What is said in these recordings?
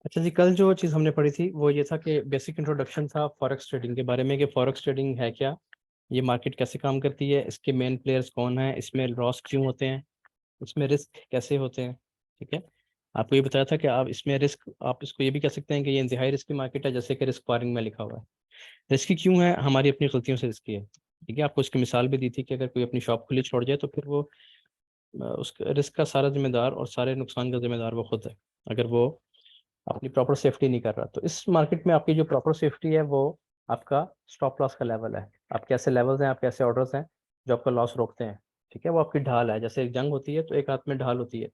अच्छा जी, कल जो चीज़ हमने पढ़ी थी वो ये था कि बेसिक इंट्रोडक्शन था फॉरेक्स ट्रेडिंग के बारे में कि फॉरेक्स ट्रेडिंग है क्या, ये मार्केट कैसे काम करती है, इसके मेन प्लेयर्स कौन हैं, इसमें लॉस क्यों होते हैं, इसमें रिस्क कैसे होते हैं। ठीक है, आपको ये बताया था कि आप इसमें रिस्क, आप इसको ये भी कह सकते हैं कि ये इंतहाई रिस्क की मार्केट है, जैसे कि रिस्क पारिंग में लिखा हुआ है। रिस्की क्यों है? हमारी अपनी गलतियों से रिस्की है। ठीक है, आपको इसकी मिसाल भी दी थी कि अगर कोई अपनी शॉप खुली छोड़ जाए तो फिर वो उस रिस्क का सारा जिम्मेदार और सारे नुकसान का जिम्मेदार वो खुद है, अगर वो अपनी प्रॉपर सेफ्टी नहीं कर रहा। तो इस मार्केट में आपकी जो प्रॉपर सेफ्टी है वो आपका स्टॉप लॉस का लेवल है। आपके ऐसे लेवल्स हैं, आपके ऐसे ऑर्डर्स हैं जो आपका लॉस रोकते हैं। ठीक है, वो आपकी ढाल है। जैसे एक जंग होती है तो एक हाथ में ढाल होती है।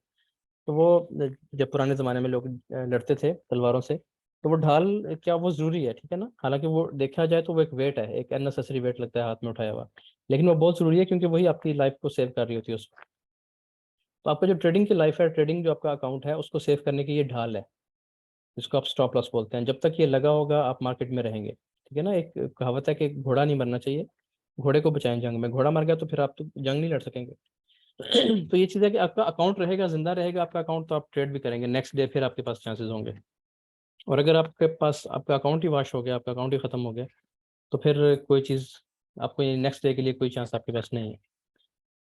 तो वो जब पुराने ज़माने में लोग लड़ते थे तलवारों से, तो वो ढाल क्या वो ज़रूरी है? ठीक है ना, हालांकि वो देखा जाए तो वो एक वेट है, एक अननेसेसरी वेट लगता है हाथ में उठाया हुआ, लेकिन वो बहुत ज़रूरी है क्योंकि वही आपकी लाइफ को सेव कर रही होती है उसको। तो आपका जो ट्रेडिंग की लाइफ है, ट्रेडिंग जो आपका अकाउंट है, उसको सेव करने की ये ढाल है, जिसको आप स्टॉप लॉस बोलते हैं। जब तक ये लगा होगा आप मार्केट में रहेंगे। ठीक है ना, एक कहावत है कि घोड़ा नहीं मरना चाहिए, घोड़े को बचाएं जंग में। घोड़ा मर गया तो फिर आप तो जंग नहीं लड़ सकेंगे। तो ये चीज़ है कि आपका अकाउंट रहेगा, जिंदा रहेगा आपका अकाउंट, तो आप ट्रेड भी करेंगे नेक्स्ट डे, फिर आपके पास चांसेस होंगे। और अगर आपके पास आपका अकाउंट ही वॉश हो गया, आपका अकाउंट ही खत्म हो गया, तो फिर कोई चीज़ आपको नेक्स्ट डे के लिए कोई चांस आपके पास नहीं है।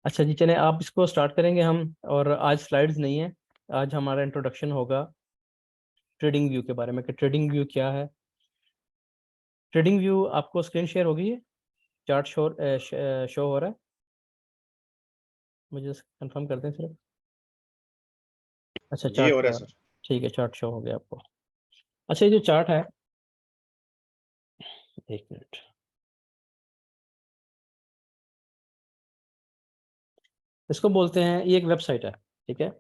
अच्छा जी, चले आप इसको स्टार्ट करेंगे हम। और आज स्लाइड्स नहीं है, आज हमारा इंट्रोडक्शन होगा ट्रेडिंग व्यू के बारे में कि ट्रेडिंग व्यू क्या है। ट्रेडिंग व्यू आपको स्क्रीन शेयर होगी, है चार्ट शो हो रहा है? मुझे कंफर्म कर दें सिर्फ। अच्छा, जी चार्ट हो शो रहा हो है रहा है। सर। ठीक है, चार्ट शो हो गया आपको। अच्छा, ये जो चार्ट है, एक मिनट, इसको बोलते हैं, ये एक वेबसाइट है। ठीक है,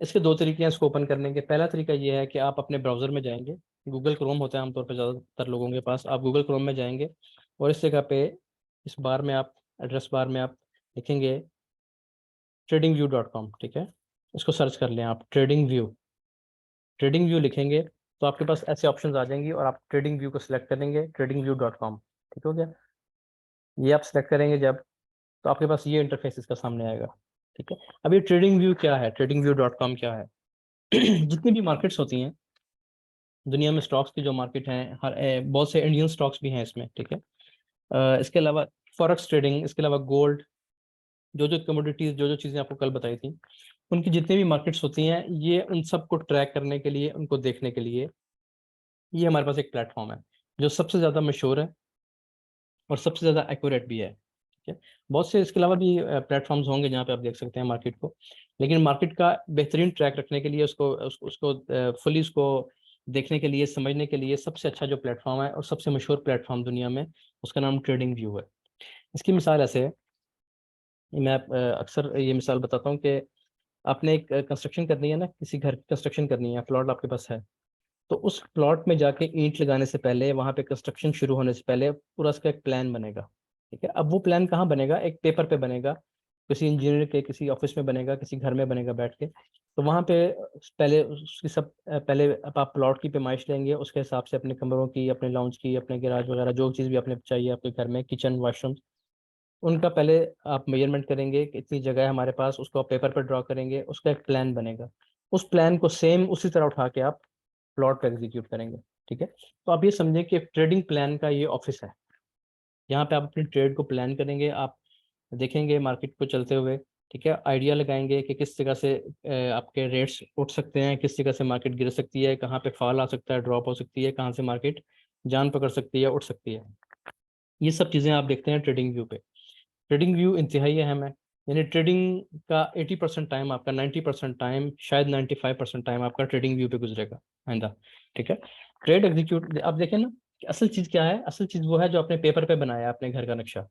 इसके दो तरीके हैं इसको ओपन करने के। पहला तरीका ये है कि आप अपने ब्राउजर में जाएंगे, गूगल क्रोम होता है आमतौर पर ज़्यादातर लोगों के पास। आप गूगल क्रोम में जाएंगे और इस जगह पे, इस बार में आप, एड्रेस बार में आप लिखेंगे tradingview.com। ठीक है, इसको सर्च कर लें आप, ट्रेडिंग व्यू लिखेंगे तो आपके पास ऐसे ऑप्शंस आ जाएंगी और आप ट्रेडिंग व्यू को सिलेक्ट करेंगे, tradingview.com। ठीक हो गया, ये आप सिलेक्ट करेंगे जब, तो आपके पास ये इंटरफेस इसका सामने आएगा। ठीक है, अब ये ट्रेडिंग व्यू क्या है, tradingview.com क्या है? जितनी भी मार्केट्स होती हैं दुनिया में, स्टॉक्स की जो मार्केट है, हर बहुत से इंडियन स्टॉक्स भी हैं इसमें। ठीक है, इसके अलावा फॉरेक्स ट्रेडिंग, इसके अलावा गोल्ड, जो जो कमोडिटीज, जो जो चीज़ें आपको कल बताई थी, उनकी जितनी भी मार्केट्स होती हैं, ये उन सबको ट्रैक करने के लिए, उनको देखने के लिए, ये हमारे पास एक प्लेटफॉर्म है जो सबसे ज़्यादा मशहूर है और सबसे ज़्यादा एक्यूरेट भी है। ठीक है, बहुत से इसके अलावा भी प्लेटफॉर्म्स होंगे जहाँ पे आप देख सकते हैं मार्केट को, लेकिन मार्केट का बेहतरीन ट्रैक रखने के लिए, उसको फुली उसको देखने के लिए, समझने के लिए, सबसे अच्छा जो प्लेटफॉर्म है और सबसे मशहूर प्लेटफॉर्म दुनिया में, उसका नाम ट्रेडिंग व्यू है। इसकी मिसाल ऐसे है, मैं अक्सर ये मिसाल बताता हूँ कि आपने एक कंस्ट्रक्शन करनी है ना, किसी घर की कंस्ट्रक्शन करनी है, प्लॉट आपके पास है, तो उस प्लॉट में जाके ईंट लगाने से पहले, वहां पे कंस्ट्रक्शन शुरू होने से पहले पूरा उसका एक प्लान बनेगा। ठीक है, अब वो प्लान कहाँ बनेगा? एक पेपर पे बनेगा, किसी इंजीनियर के किसी ऑफिस में बनेगा, किसी घर में बनेगा बैठ के। तो वहां पे पहले उसकी सब पहले अब आप प्लॉट की पैमाइश लेंगे, उसके हिसाब से अपने कमरों की, अपने लाउंज की, अपने गैराज वगैरह, जो चीज़ भी आपने चाहिए आपके घर में, किचन वॉशरूम, उनका पहले आप मेजरमेंट करेंगे कि इतनी जगह है हमारे पास, उसको आप पेपर पर ड्रॉ करेंगे, उसका एक प्लान बनेगा। उस प्लान को सेम उसी तरह उठा के आप प्लॉट पे एग्जीक्यूट करेंगे। ठीक है, तो आप ये समझें कि ट्रेडिंग प्लान का ये ऑफिस है, यहाँ पे आप अपनी ट्रेड को प्लान करेंगे, आप देखेंगे मार्केट को चलते हुए। ठीक है, आइडिया लगाएंगे कि किस जगह से आपके रेट्स उठ सकते हैं, किस जगह से मार्केट गिर सकती है, कहाँ पे फॉल आ सकता है, ड्रॉप हो सकती है, कहाँ से मार्केट जान पकड़ सकती है, उठ सकती है। ये सब चीज़ें आप देखते हैं ट्रेडिंग व्यू पे। ट्रेडिंग व्यू इंतहाई अहम है, यानी ट्रेडिंग का 80% टाइम आपका, 90% टाइम, शायद 95% टाइम आपका ट्रेडिंग व्यू पे गुजरेगा आइंदा। ठीक है, ट्रेड एग्जीक्यूट, आप देखें ना कि असल चीज़ क्या है। असल चीज़ वो है जो आपने पेपर पे बनाया अपने घर का नक्शा।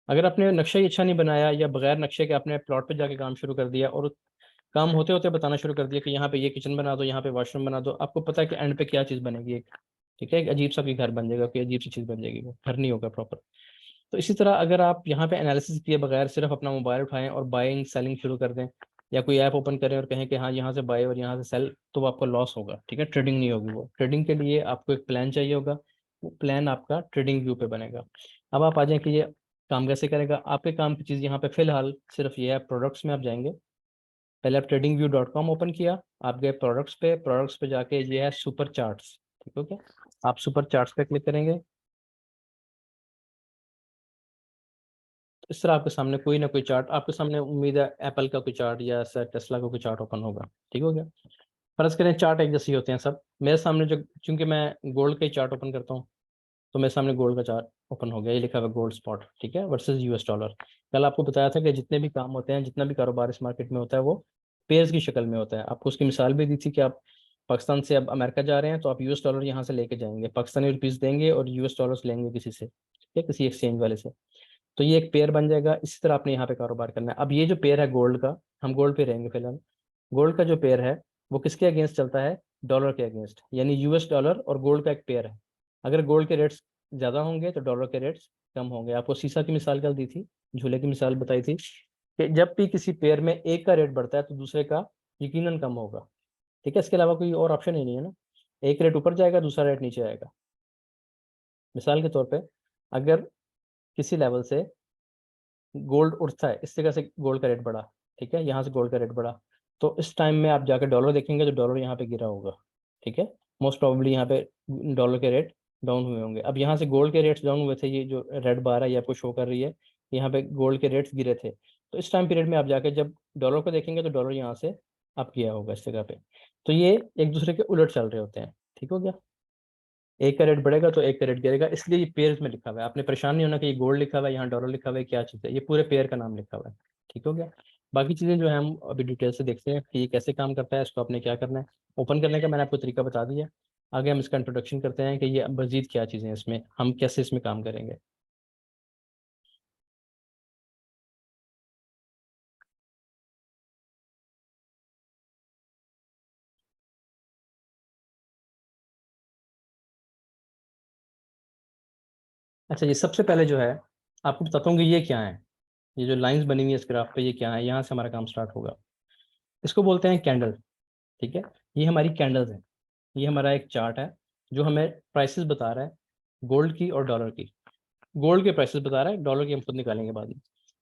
अगर आपने नक्शा ही अच्छा नहीं बनाया, या बगैर नक्शे के आपने प्लॉट पे जाके काम शुरू कर दिया और काम होते होते बताना शुरू कर दिया कि यहाँ पे ये किचन बना दो, यहाँ पे वॉशरूम बना दो, आपको पता है कि एंड पे क्या चीज़ बनेगी एक। ठीक है, एक अजीब सा भी घर बन जाएगा, कोई अजीब सी चीज़ बन जाएगी, वो घर नहीं होगा प्रॉपर। तो इसी तरह अगर आप यहाँ पे एनालिसिस किए बगैर सिर्फ अपना मोबाइल उठाएं और बाइंग सेलिंग शुरू कर दें, या कोई ऐप ओपन करें और कहें कि हाँ यहाँ से बाय और यहाँ से सेल, तो वो आपको लॉस होगा। ठीक है, ट्रेडिंग नहीं होगी वो। ट्रेडिंग के लिए आपको एक प्लान चाहिए होगा, वो प्लान आपका ट्रेडिंग व्यू पे बनेगा। अब आप आ जाए कि ये काम कैसे करेगा। आपके काम की चीज़ यहाँ पे फिलहाल सिर्फ ये है, प्रोडक्ट्स में आप जाएंगे, पहले आप tradingview.com ओपन किया, आप गए प्रोडक्ट्स पे जाके ये है सुपर चार्ट्स, ठीक हो गया। आप सुपर चार्ट्स पे क्लिक करेंगे, इस तरह आपके सामने कोई ना कोई चार्ट आपके सामने, उम्मीद है एप्पल का कोई चार्ट या टेस्ला का कोई चार्ट ओपन होगा, ठीक हो गया। फर्ज करें चार्ट एक जैसे ही होते हैं सब, मेरे सामने जो, चूंकि मैं गोल्ड का ही चार्ट ओपन करता हूँ, तो मेरे सामने गोल्ड का चार्ट ओपन हो गया, ये लिखा हुआ गोल्ड स्पॉट, ठीक है, वर्सेस यूएस डॉलर। कल आपको बताया था कि जितने भी काम होते हैं, जितना भी कारोबार इस मार्केट में होता है, वो पेयर्स की शक्ल में होता है। आपको उसकी मिसाल भी दी थी कि आप पाकिस्तान से अब अमेरिका जा रहे हैं, तो आप यूएस डॉलर यहाँ से लेके जाएंगे, पाकिस्तानी रुपीस देंगे और यूएस डॉलर्स लेंगे किसी से, ठीक है, किसी एक्सचेंज वाले से, तो ये एक पेयर बन जाएगा। इसी तरह आपने यहाँ पे कारोबार करना है। अब ये जो पेयर है गोल्ड का, हम गोल्ड पे रहेंगे फिलहाल। गोल्ड का जो पेयर है वो किसके अगेंस्ट चलता है? डॉलर के अगेंस्ट, यानी यूएस डॉलर और गोल्ड का एक पेयर है। अगर गोल्ड के रेट्स ज़्यादा होंगे तो डॉलर के रेट्स कम होंगे। आपको सीसा की मिसाल कल दी थी, झूले की मिसाल बताई थी कि जब भी किसी पेयर में एक का रेट बढ़ता है तो दूसरे का यकीनन कम होगा, ठीक है, इसके अलावा कोई और ऑप्शन ही नहीं है ना। एक रेट ऊपर जाएगा, दूसरा रेट नीचे आएगा। मिसाल के तौर पे अगर किसी लेवल से गोल्ड उठता है, इस जगह से गोल्ड का रेट बढ़ा, ठीक है, यहाँ से गोल्ड का रेट बढ़ा, तो इस टाइम में आप जाकर डॉलर देखेंगे तो डॉलर यहाँ पे गिरा होगा, ठीक है, मोस्ट प्रोबेबली यहाँ पे डॉलर के रेट डाउन हुए होंगे। अब यहाँ से गोल्ड के रेट्स डाउन हुए थे, ये जो रेड बार है ये आपको शो कर रही है, यहाँ पे गोल्ड के रेट्स गिरे थे, तो इस टाइम पीरियड में आप जाके जब डॉलर को देखेंगे तो डॉलर यहाँ से अप गया होगा इस जगह पे। तो ये एक दूसरे के उलट चल रहे होते हैं, ठीक हो गया। एक का रेट बढ़ेगा तो एक का रेट गिरेगा, इसलिए ये पेयर्स में लिखा हुआ है। आपने परेशान नहीं होना कि ये गोल्ड लिखा हुआ है, यहाँ डॉलर लिखा हुआ है, क्या चीज़ है, ये पूरे पेयर का नाम लिखा हुआ है, ठीक हो गया। बाकी चीज़ें जो है हम अभी डिटेल से देखते हैं कि ये कैसे काम करता है, इसको आपने क्या करना है। ओपन करने का मैंने आपको तरीका बता दिया, आगे हम इसका इंट्रोडक्शन करते हैं कि ये मजीद क्या चीज़ें हैं इसमें, हम कैसे इसमें काम करेंगे। अच्छा, ये सबसे पहले जो है आपको बताता हूँ कि ये क्या है। ये जो लाइंस बनी हुई है इस ग्राफ पे, ये क्या है, यहाँ से हमारा काम स्टार्ट होगा। इसको बोलते हैं कैंडल, ठीक है, ये हमारी कैंडल्स हैं। ये हमारा एक चार्ट है जो हमें प्राइसेस बता रहा है गोल्ड की और डॉलर की। गोल्ड के प्राइसेस बता रहा है, डॉलर की हम खुद निकालेंगे बाद में।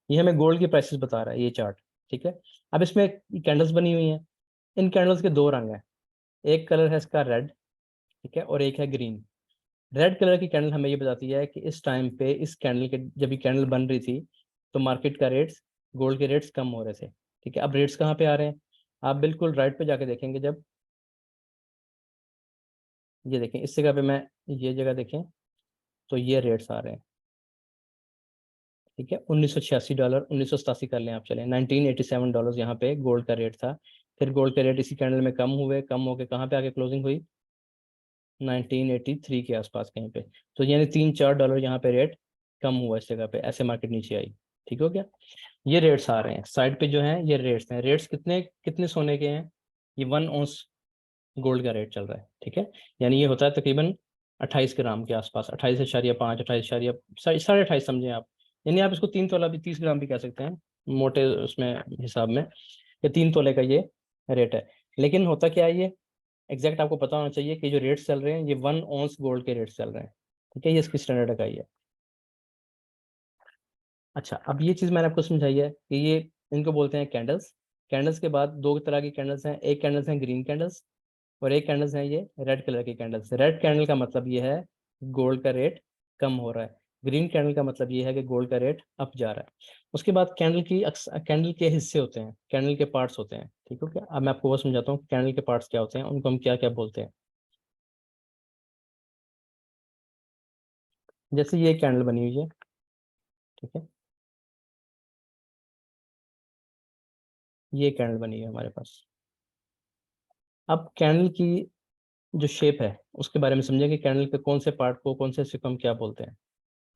ये हमें गोल्ड के प्राइसेस बता रहा है ये चार्ट, ठीक है। अब इसमें कैंडल्स बनी हुई हैं, इन कैंडल्स के दो रंग हैं, एक कलर है इसका रेड, ठीक है, और एक है ग्रीन। रेड कलर की कैंडल हमें ये बताती है कि इस टाइम पे इस कैंडल के, जब ये कैंडल बन रही थी तो मार्केट का रेट्स, गोल्ड के रेट्स कम हो रहे थे, ठीक है। अब रेट्स कहाँ पे आ रहे हैं? आप बिल्कुल राइट पे जाके देखेंगे, जब ये देखें इस जगह पे, मैं ये जगह देखें तो ये रेट्स आ रहे हैं, ठीक है। $1986, 1987 कर लें आप, चलें, $1987 यहाँ पे गोल्ड का रेट था। फिर गोल्ड का रेट इसी कैंडल में कम हुए, कम होके कहाँ पे आके क्लोजिंग हुई? 1983 के आसपास कहीं पे। तो यानी $3-4 यहाँ पे रेट कम हुआ इस जगह पे, ऐसे मार्केट नीचे आई, ठीक हो गया। ये रेट्स आ रहे हैं साइड पे जो हैं, ये रेट्स हैं। रेट्स कितने कितने सोने के हैं? ये 1 औंस गोल्ड का रेट चल रहा है, ठीक है। यानी ये होता है तकरीबन 28 ग्राम के आसपास, 28.5, 28.28 समझें आप। यानी आप इसको 3 तोला भी, 30 ग्राम भी कह सकते हैं मोटे उसमें हिसाब में, ये 3 तोले का ये रेट है। लेकिन होता क्या है, ये एग्जैक्ट आपको पता होना चाहिए कि जो रेट्स चल रहे हैं ये 1 औंस गोल्ड के रेट्स चल रहे हैं, ठीक है, ये इसकी स्टैंडर्ड इकाई है। अच्छा, अब ये चीज़ मैंने आपको समझाई है कि ये, इनको बोलते हैं कैंडल्स। कैंडल्स के बाद दो तरह की कैंडल्स हैं, एक कैंडल्स हैं ग्रीन कैंडल्स, और एक कैंडल्स हैं ये रेड कलर की कैंडल्स। रेड कैंडल का मतलब ये है गोल्ड का रेट कम हो रहा है, ग्रीन कैंडल का मतलब ये है कि गोल्ड का रेट अप जा रहा है। उसके बाद कैंडल के हिस्से होते हैं, कैंडल के पार्ट्स होते हैं, ठीक है क्या। अब मैं आपको वो समझाता हूँ कैंडल के पार्ट्स क्या होते हैं, उनको हम क्या क्या बोलते हैं। जैसे ये कैंडल बनी हुई है, ठीक है, ये कैंडल बनी है हमारे पास। अब कैंडल की जो शेप है उसके बारे में समझेंगे, कैंडल के कौन से पार्ट को, कौन से हिस्से को हम क्या बोलते हैं।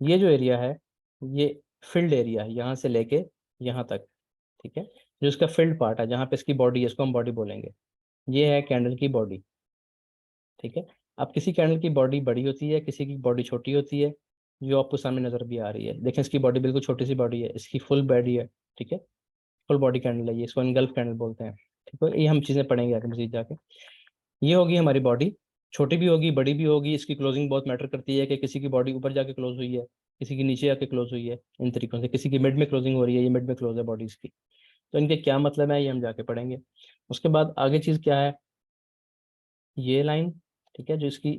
ये जो एरिया है, ये फील्ड एरिया है, यहाँ से लेके यहाँ तक, ठीक है, जो इसका फील्ड पार्ट है, जहाँ पे इसकी बॉडी है, इसको हम बॉडी बोलेंगे। ये है कैंडल की बॉडी, ठीक है। अब किसी कैंडल की बॉडी बड़ी होती है, किसी की बॉडी छोटी होती है, जो आपको सामने नजर भी आ रही है। देखें इसकी बॉडी बिल्कुल छोटी सी बॉडी है, इसकी फुल बॉडी है, ठीक है, फुल बॉडी कैंडल है ये, इसको इनगल्फ कैंडल बोलते हैं, ठीक है। ये हम चीज़ें पढ़ेंगे आगे मजीद जाके। ये होगी हमारी बॉडी, छोटी भी होगी बड़ी भी होगी, इसकी क्लोजिंग बहुत मैटर करती है कि किसी की बॉडी ऊपर जाके क्लोज हुई है, किसी की नीचे आके क्लोज हुई है, इन तरीकों से, किसी की मिड में क्लोजिंग हो रही है, ये मिड में क्लोज है बॉडी इसकी। तो इनके क्या मतलब है ये हम जाके पढ़ेंगे। उसके बाद आगे चीज़ क्या है, ये लाइन, ठीक है, जो इसकी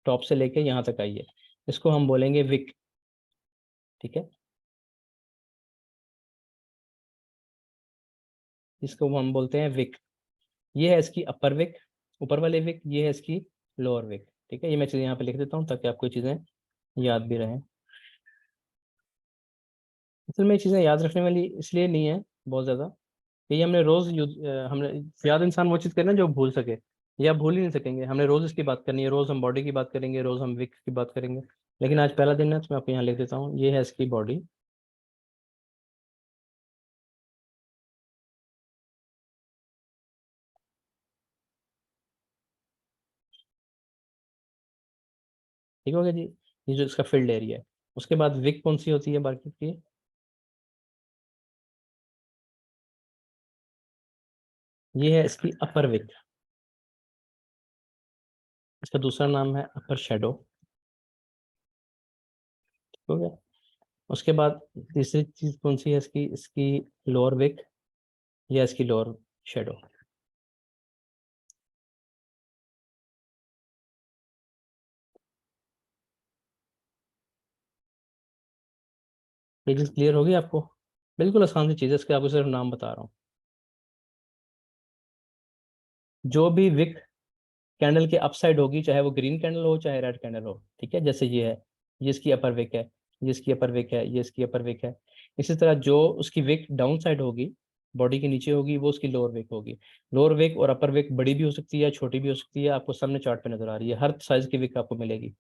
टॉप से लेके यहाँ तक आई है, इसको हम बोलेंगे विक, ठीक है, इसको हम बोलते हैं विक। ये है इसकी अपर विक, ऊपर वाले विक, ये है इसकी लोअर विक, ठीक है। ये मैं चीज़ें यहाँ पे लिख देता हूँ ताकि आपको चीज़ें याद भी रहें। असल में ये चीज़ें याद रखने वाली इसलिए नहीं है बहुत ज़्यादा, ये हमने रोज़ यूज, हमने याद इंसान वो चीज़ करे ना जो भूल सके, या भूल ही नहीं सकेंगे। हमने रोज़ इसकी बात करनी है, रोज़ हम बॉडी की बात करेंगे, रोज़ हम विक की बात करेंगे, लेकिन आज पहला दिन है तो मैं आपको यहाँ लिख देता हूँ, ये है इसकी बॉडी, ठीक हो गया जी, ये जो इसका फील्ड एरिया है। उसके बाद विक कौन सी होती है बाकी की, ये है इसकी अपर विक, इसका दूसरा नाम है अपर शेडो, ठीक हो गया। उसके बाद तीसरी चीज कौन सी है इसकी, इसकी लोअर विक या इसकी लोअर शेडो। ये चीज क्लियर होगी आपको, बिल्कुल आसान सी चीज है, इसके आपको सिर्फ नाम बता रहा हूँ। जो भी विक कैंडल के अपसाइड होगी, चाहे वो ग्रीन कैंडल हो चाहे रेड कैंडल हो, ठीक है, जैसे ये है, ये इसकी अपर विक है, ये इसकी अपर विक है, ये इसकी अपर विक है। इसी तरह जो उसकी विक डाउन साइड होगी, बॉडी के नीचे होगी, वो उसकी लोअर विक होगी। लोअर विक और अपर विक बड़ी भी हो सकती है, छोटी भी हो सकती है, आपको सामने चार्ट पे नजर आ रही है, हर साइज की विक आपको मिलेगी,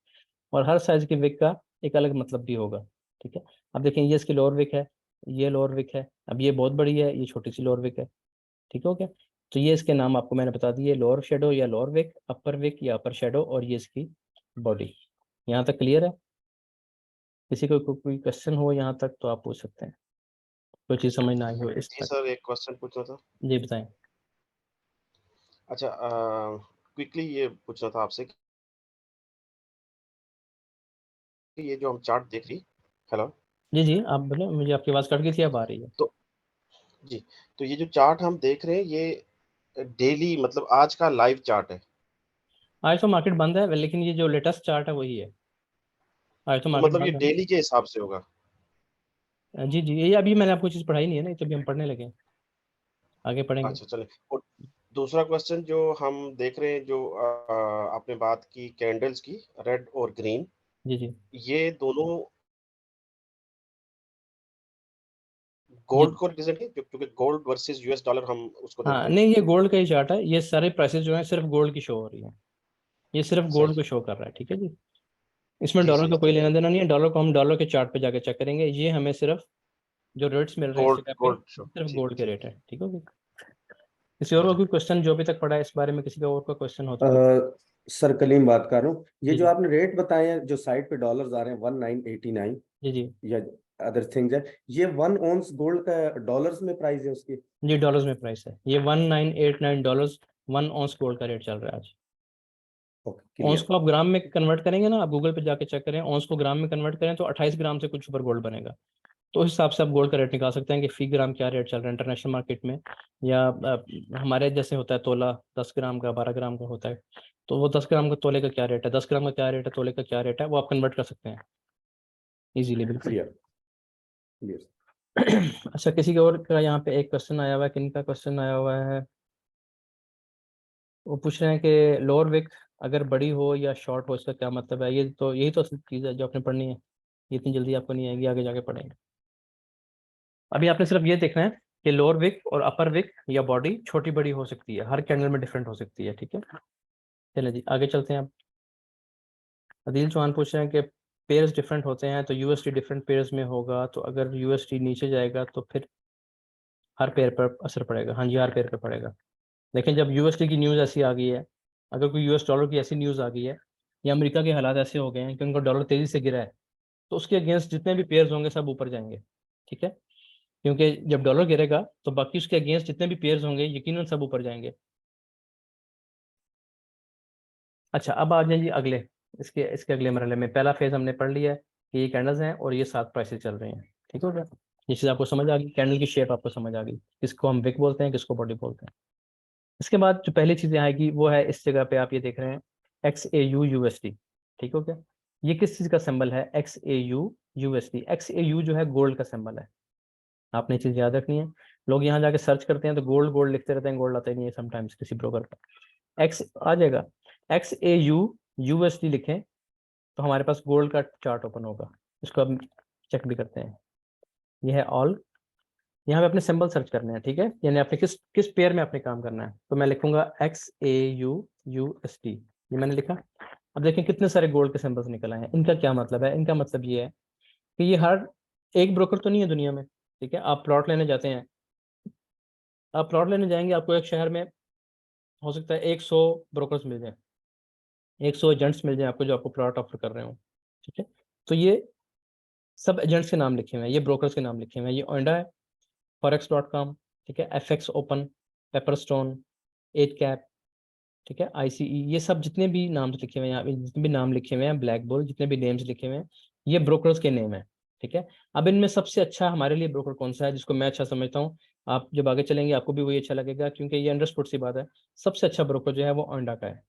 और हर साइज की विक का एक अलग मतलब भी होगा, ठीक है। अब देखें, ये इसकी लोअर विक है, ये लोअर विक है, अब ये बहुत बड़ी है, ये छोटी सी लोअर विक है, ठीक हो गया। तो ये इसके नाम आपको मैंने बता दिए, लोअर शेडो या लोअर विक, अपर विक या अपर शेडो, और ये इसकी बॉडी। यहाँ तक क्लियर है? किसी को कोई क्वेश्चन हो यहाँ तक तो आप पूछ सकते हैं, कोई चीज़ समझ ना आई हो इस जी तक। सर, एक क्वेश्चन पूछना था। जी बताएं। अच्छा, क्विकली ये पूछना था आपसे कि ये जो हम चार्ट देख रही। हेलो। जी जी आप बोले, मुझे आपकी आवाज़ कट गई थी, अब आ रही है। तो जी, तो ये जो चार्ट हम देख रहे हैं ये डेली मतलब आज का लाइव चार्ट है। आज तो मार्केट बंद है, लेकिन ये जो लेटेस्ट चार्ट है वही है, आज तो तो मार्केट मतलब ये बंद डेली के हिसाब से होगा। है। जी जी, ये अभी मैंने आपको चीज़ पढ़ाई नहीं है ना, ये तो अभी हम पढ़ने लगे हैं, आगे पढ़ेंगे। अच्छा चले। और दूसरा क्वेश्चन जो हम देख रहे हैं, जो आपने बात की कैंडल्स की, रेड और ग्रीन, जी जी ये दोनों जी। गोल्ड को रिप्रेजेंट है, क्योंकि गोल्ड वर्सेस यूएस डॉलर हम उसको देख हाँ रहे हैं। नहीं, ये गोल्ड का ही चार्ट है, ये सारे प्राइसेस जो हैं सिर्फ गोल्ड की शो हो रही है, ये सिर्फ गोल्ड सही। को शो कर रहा है, ठीक है जी। इसमें जी डॉलर जी का कोई जी। लेना देना नहीं है, डॉलर को हम डॉलर के चार्ट पे जाके चेक करेंगे, ये हमें सिर्फ जो रेट्स मिल रहे हैं इस गोल्ड जगह पे गोल्ड शो। सिर्फ ठीक गोल्ड के ठीक रेट है, ठीक है। किसी और ठीक का है। कोई क्वेश्चन जो अभी तक पढ़ा है इस बारे में, किसी का और का क्वेश्चन हो तो कोई। अ, सर कलीम बात कर रहा हूँ। ये जी जो जी आपने रेट बताए हैं, जो साइड पे डॉलर्स आ रहे हैं 1989 जी जी या अदर थिंग्स है, ये 1 ओंस गोल्ड का डॉलर्स में प्राइस है उसकी? जी डॉलर्स में प्राइस है, ये $1989 1 औंस गोल्ड का रेट चल रहा है आज। Okay, ounce clear. को आप ग्राम में कन्वर्ट करेंगे ना, आप गूगल पे जाके चेक करें, औंस को ग्राम में कन्वर्ट करें तो 28 ग्राम से कुछ ऊपर गोल्ड बनेगा। तो उस हिसाब से आप गोल्ड का रेट निकाल सकते हैं कि फी ग्राम क्या रेट चल रहा है इंटरनेशनल मार्केट में, या हमारे जैसे होता है तोला, 10 ग्राम का 12 ग्राम का होता है, तो वो 10 ग्राम का तोले का क्या रेट है, 10 ग्राम का क्या रेट है, तोले का क्या रेट है, वो आप कन्वर्ट कर सकते हैं इजीली, बिल्कुल। Clear clear. अच्छा, किसी के और का यहाँ पे एक क्वेश्चन आया हुआ है, किन का क्वेश्चन आया हुआ है, वो पूछ रहे हैं कि लोअर विक अगर बड़ी हो या शॉर्ट हो इसका क्या मतलब है। ये तो यही तो असल चीज़ है जो आपने पढ़नी है, ये इतनी जल्दी आपको नहीं आएगी, आगे जाके पढ़ेंगे। अभी आपने सिर्फ ये देखना है कि लोअर विक और अपर विक या बॉडी छोटी बड़ी हो सकती है, हर कैंडल में डिफरेंट हो सकती है, ठीक है। चलिए जी आगे चलते हैं। अब अदील चौहान पूछ रहे हैं कि पेयर्स डिफरेंट होते हैं तो यूएसडी डिफरेंट पेयर्स में होगा, तो अगर यूएसडी नीचे जाएगा तो फिर हर पेयर पर असर पड़ेगा। हाँ जी, हर पेयर पर पड़ेगा। लेकिन जब यूएसडी की न्यूज़ ऐसी आ गई है, अगर कोई यूएस डॉलर की ऐसी न्यूज़ आ गई है, या अमेरिका के हालात ऐसे हो गए हैं कि उनका डॉलर तेज़ी से गिरा है, तो उसके अगेंस्ट जितने भी पेयर्स होंगे सब ऊपर जाएंगे, ठीक है। क्योंकि जब डॉलर गिरेगा तो बाकी उसके अगेंस्ट जितने भी पेयर्स होंगे यकीनन सब ऊपर जाएंगे। अच्छा, अब आ जाइए अगले, इसके इसके अगले मरहले में। पहला फेज हमने पढ़ लिया है कि ये कैंडल्स हैं और ये 7 प्राइसेस चल रही हैं, ठीक हो गया। ये चीज़ आपको समझ आ गई, कैंडल की शेप आपको समझ आ गई, किसको हम विक बोलते हैं, किसको बॉडी बोलते हैं। इसके बाद जो पहली चीज़ें आएगी वो है, इस जगह पे आप ये देख रहे हैं XAU USD, ठीक हो गया। ये किस चीज़ का सिंबल है? XAU USD। XAU जो है गोल्ड का सिंबल है, आपने ये चीज़ याद रखनी है। लोग यहाँ जाके सर्च करते हैं तो गोल्ड गोल्ड लिखते रहते हैं, गोल्ड आता ही नहीं है समटाइम्स किसी ब्रोकर का। एक्स आ जाएगा, XAU USD लिखें तो हमारे पास गोल्ड का चार्ट ओपन होगा। इसको अब चेक भी करते हैं, ये है ऑल। यहाँ पे अपने सिंबल सर्च करने हैं, ठीक है, यानी आपने किस किस पेयर में आपने काम करना है। तो मैं लिखूंगा XAU USD, ये मैंने लिखा। अब देखें कितने सारे गोल्ड के सिंबल्स निकल आए हैं। इनका क्या मतलब है? इनका मतलब ये है कि ये हर एक ब्रोकर तो नहीं है दुनिया में, ठीक है। आप प्लॉट लेने जाते हैं, आप प्लॉट लेने जाएंगे, आपको एक शहर में हो सकता है 100 ब्रोकर्स मिल जाए, 100 एजेंट्स मिल जाए आपको जो आपको प्लॉट ऑफर कर रहे हो, ठीक है। तो ये सब एजेंट्स के नाम लिखे हुए हैं, ये ब्रोकर्स के नाम लिखे हुए हैं। ये ओंडा है, forex.com, ठीक है, FX ओपन, पेपरस्टोन, 8 कैप, ठीक है, ICE, ये सब जितने भी नाम लिखे हुए हैं यहाँ पे, जितने भी नाम लिखे हुए हैं, ब्लैक बुल, जितने भी नेम्स लिखे हुए हैं, ये ब्रोकर्स के नेम है, ठीक है। अब इनमें सबसे अच्छा हमारे लिए ब्रोकर कौन सा है, जिसको मैं अच्छा समझता हूँ, आप जब आगे चलेंगे आपको भी वही अच्छा लगेगा, क्योंकि ये अंडरस्टूड सी बात है। सबसे अच्छा ब्रोकर जो है वो ओंडा का है,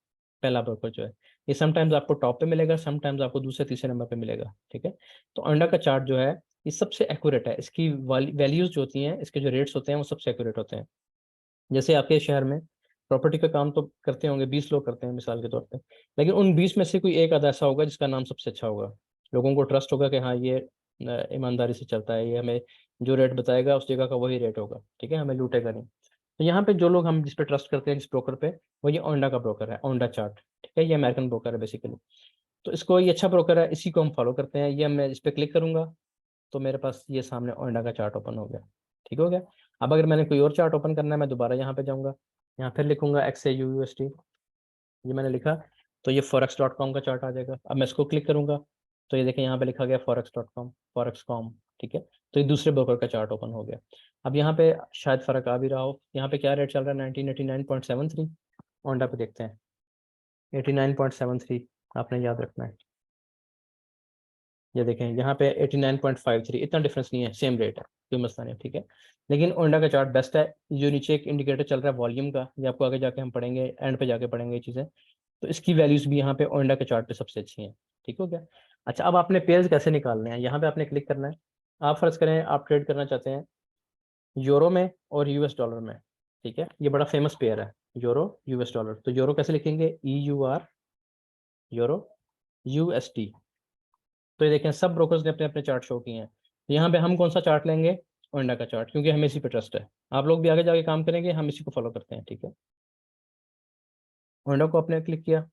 पहला ब्रोकर जो है। ये समटाइम्स आपको टॉप पे मिलेगा, समटाइम्स आपको दूसरे तीसरे नंबर पे मिलेगा, ठीक है। तो ओंडा का चार्ट जो है ये सबसे एक्यूरेट है, इसकी वैल्यूज जो होती हैं, इसके जो रेट्स होते हैं वो सबसे एक्यूरेट होते हैं। जैसे आपके शहर में प्रॉपर्टी का काम तो करते होंगे 20 लोग करते हैं मिसाल के तौर पे, लेकिन उन 20 में से कोई एक आधा ऐसा होगा जिसका नाम सबसे अच्छा होगा, लोगों को ट्रस्ट होगा कि हाँ ये ईमानदारी से चलता है, ये हमें जो रेट बताएगा उस जगह का वही रेट होगा, ठीक है, हमें लूटेगा नहीं। तो यहाँ पे जो लोग हम जिस पे ट्रस्ट करते हैं, जिस ब्रोकर पे, वो ये ओंडा का ब्रोकर है, ओंडा चार्ट, ठीक है, ये अमेरिकन ब्रोकर है बेसिकली। तो इसको, ये अच्छा ब्रोकर है, इसी को हम फॉलो करते हैं। ये मैं इस पर क्लिक करूंगा तो मेरे पास ये सामने ओंडा का चार्ट ओपन हो गया, ठीक हो गया। अब अगर मैंने कोई और चार्ट ओपन करना है, मैं दोबारा यहाँ पे जाऊँगा, यहाँ फिर लिखूंगा XAU USD, ये मैंने लिखा, तो ये forex.com का चार्ट आ जाएगा। अब मैं इसको क्लिक करूंगा तो ये देखें यहाँ पे लिखा गया forex.com, forex.com, ठीक है। तो ये दूसरे ब्रोकर का चार्ट ओपन हो गया। अब यहाँ पे शायद फ़र्क आ भी रहा हो, यहाँ पे क्या रेट चल रहा है, 1989.73। ओंडा पे देखते हैं, 89.73 आपने याद रखना है। ये देखें यहाँ पे 89.53, इतना डिफरेंस नहीं है, सेम रेट है, कोई मसला नहीं, ठीक है। लेकिन ओंडा का चार्ट बेस्ट है। जो नीचे एक इंडिकेटर चल रहा है वॉल्यूम का, ये आपको आगे जाके हम पढ़ेंगे, एंड पे जाके पढ़ेंगे ये चीज़ें। तो इसकी वैल्यूज भी यहाँ पे ओंडा के चार्ट पे सबसे अच्छी हैं, ठीक हो गया। अच्छा, अब आपने पेयर्स कैसे निकालने हैं, यहाँ पे आपने क्लिक करना है। आप फर्ज करें आप ट्रेड करना चाहते हैं यूरो में और US डॉलर में, ठीक है, ये बड़ा फेमस पेयर है, यूरो US डॉलर। तो यूरो कैसे लिखेंगे? EUR, euro, USD। तो ये देखें सब ब्रोकर्स ने अपने अपने चार्ट शो किए हैं। तो यहाँ पे हम कौन सा चार्ट लेंगे? ओंडा का चार्ट, क्योंकि हमें इसी पे ट्रस्ट है। आप लोग भी आगे जाके काम करेंगे, हम इसी को फॉलो करते हैं, ठीक है। ओंडा को आपने क्लिक किया,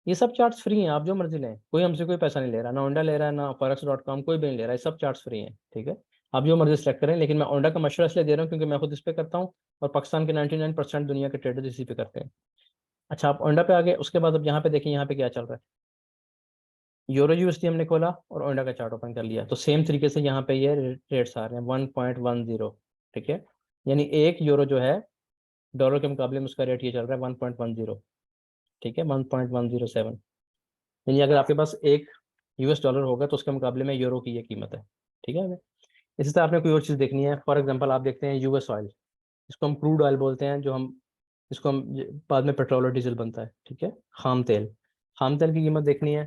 ये सब चार्ट्स फ्री हैं, आप जो मर्जी लें, कोई हमसे कोई पैसा नहीं ले रहा, ना ओंडा ले रहा है, ना forex.com, कोई भी नहीं ले रहा है, सब चार्ट्स फ्री हैं, ठीक है। आप जो मर्जी सेलेक्ट करें, लेकिन मैं ओंडा का मशवरा इसलिए दे रहा हूँ क्योंकि मैं खुद इस पे करता हूँ और पाकिस्तान के 99% दुनिया के ट्रेडर्स इसी पे करते हैं। अच्छा, आप ओंडा पे आ गए, उसके बाद अब यहाँ पे देखें, यहाँ पे क्या चल रहा है, यूरो USD हमने खोला और ओंडा का चार्ट ओपन कर लिया। तो सेम तरीके से यहाँ पे ये रेट्स आ रहे हैं 1.10, ठीक है, यानी एक यूरो जो है डॉलर के मुकाबले में उसका रेट ये चल रहा है 1.10, ठीक है, 1.107। यानी अगर आपके पास एक US डॉलर होगा तो उसके मुकाबले में यूरो की ये कीमत है, ठीक है। इसी तरह आपने कोई और चीज़ देखनी है, फॉर एग्जांपल आप देखते हैं US ऑयल, इसको हम क्रूड ऑयल बोलते हैं, जो हम इसको हम बाद में पेट्रोल और डीजल बनता है, ठीक है, खाम तेल। खाम तेल की कीमत देखनी है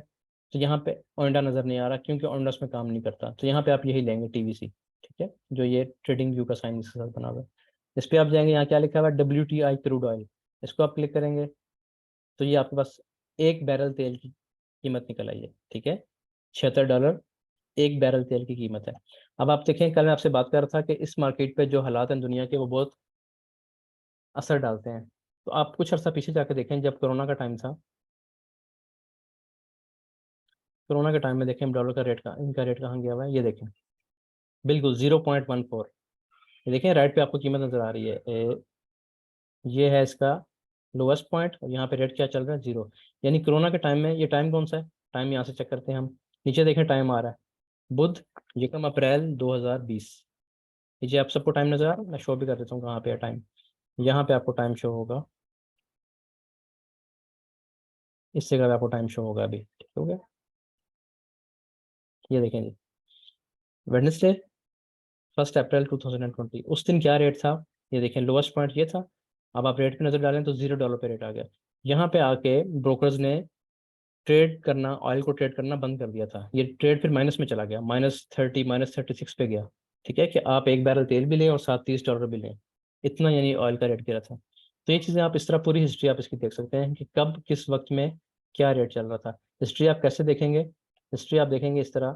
तो यहाँ पे ओंडा नज़र नहीं आ रहा क्योंकि ओंडा उसमें काम नहीं करता, तो यहाँ पे आप यही लेंगे TVC, ठीक है, जो ये ट्रेडिंग व्यू का साइन इसके साथ बना हुआ है। इस पर आप जाएंगे, यहाँ क्या लिखा हुआ है, WTI क्रूड ऑयल, इसको आप क्लिक करेंगे तो ये आपके पास एक बैरल तेल की कीमत निकल आई है, ठीक है, $76 एक बैरल तेल की कीमत है। अब आप देखें, कल मैं आपसे बात कर रहा था कि इस मार्केट पे जो हालात हैं दुनिया के, वो बहुत असर डालते हैं। तो आप कुछ अर्सा पीछे जाकर देखें, जब कोरोना का टाइम था, कोरोना के टाइम में देखें डॉलर का रेट का, इनका रेट कहाँ गया हुआ है, ये देखें, बिल्कुल 0.14। ये देखें राइट पे आपको कीमत नज़र आ रही है, ये है इसका लोएस्ट पॉइंट, और यहाँ पे रेट क्या चल रहा है, 0। यानी कोरोना के टाइम में, ये टाइम कौन सा है, टाइम यहाँ से चेक करते हैं हम, नीचे देखें टाइम आ रहा है बुध, यकम अप्रैल 2020। ये आप सबको टाइम नज़र आ रहा है, मैं शो भी कर देता हूँ कहाँ पे है टाइम, यहाँ पे आपको टाइम शो होगा, इस जगह पे आपको टाइम शो होगा अभी, ठीक हो गया। ये देखें जी, वेडनेसडे 1 अप्रैल 2020, उस दिन क्या रेट था, ये देखें लोएस्ट पॉइंट ये था। अब आप रेट पे नजर डालें तो $0 पे रेट आ गया। यहाँ पे आके ब्रोकर्स ने ट्रेड करना, ऑयल को ट्रेड करना बंद कर दिया था। ये ट्रेड फिर माइनस में चला गया, -30 -36 पे गया। ठीक है, कि आप 1 बैरल तेल भी लें और साथ $30 भी लें, इतना यानी ऑयल का रेट गिरा था। तो ये चीज़ें आप इस तरह पूरी हिस्ट्री आप इसकी देख सकते हैं कि कब किस वक्त में क्या रेट चल रहा था। हिस्ट्री आप कैसे देखेंगे, हिस्ट्री आप देखेंगे इस तरह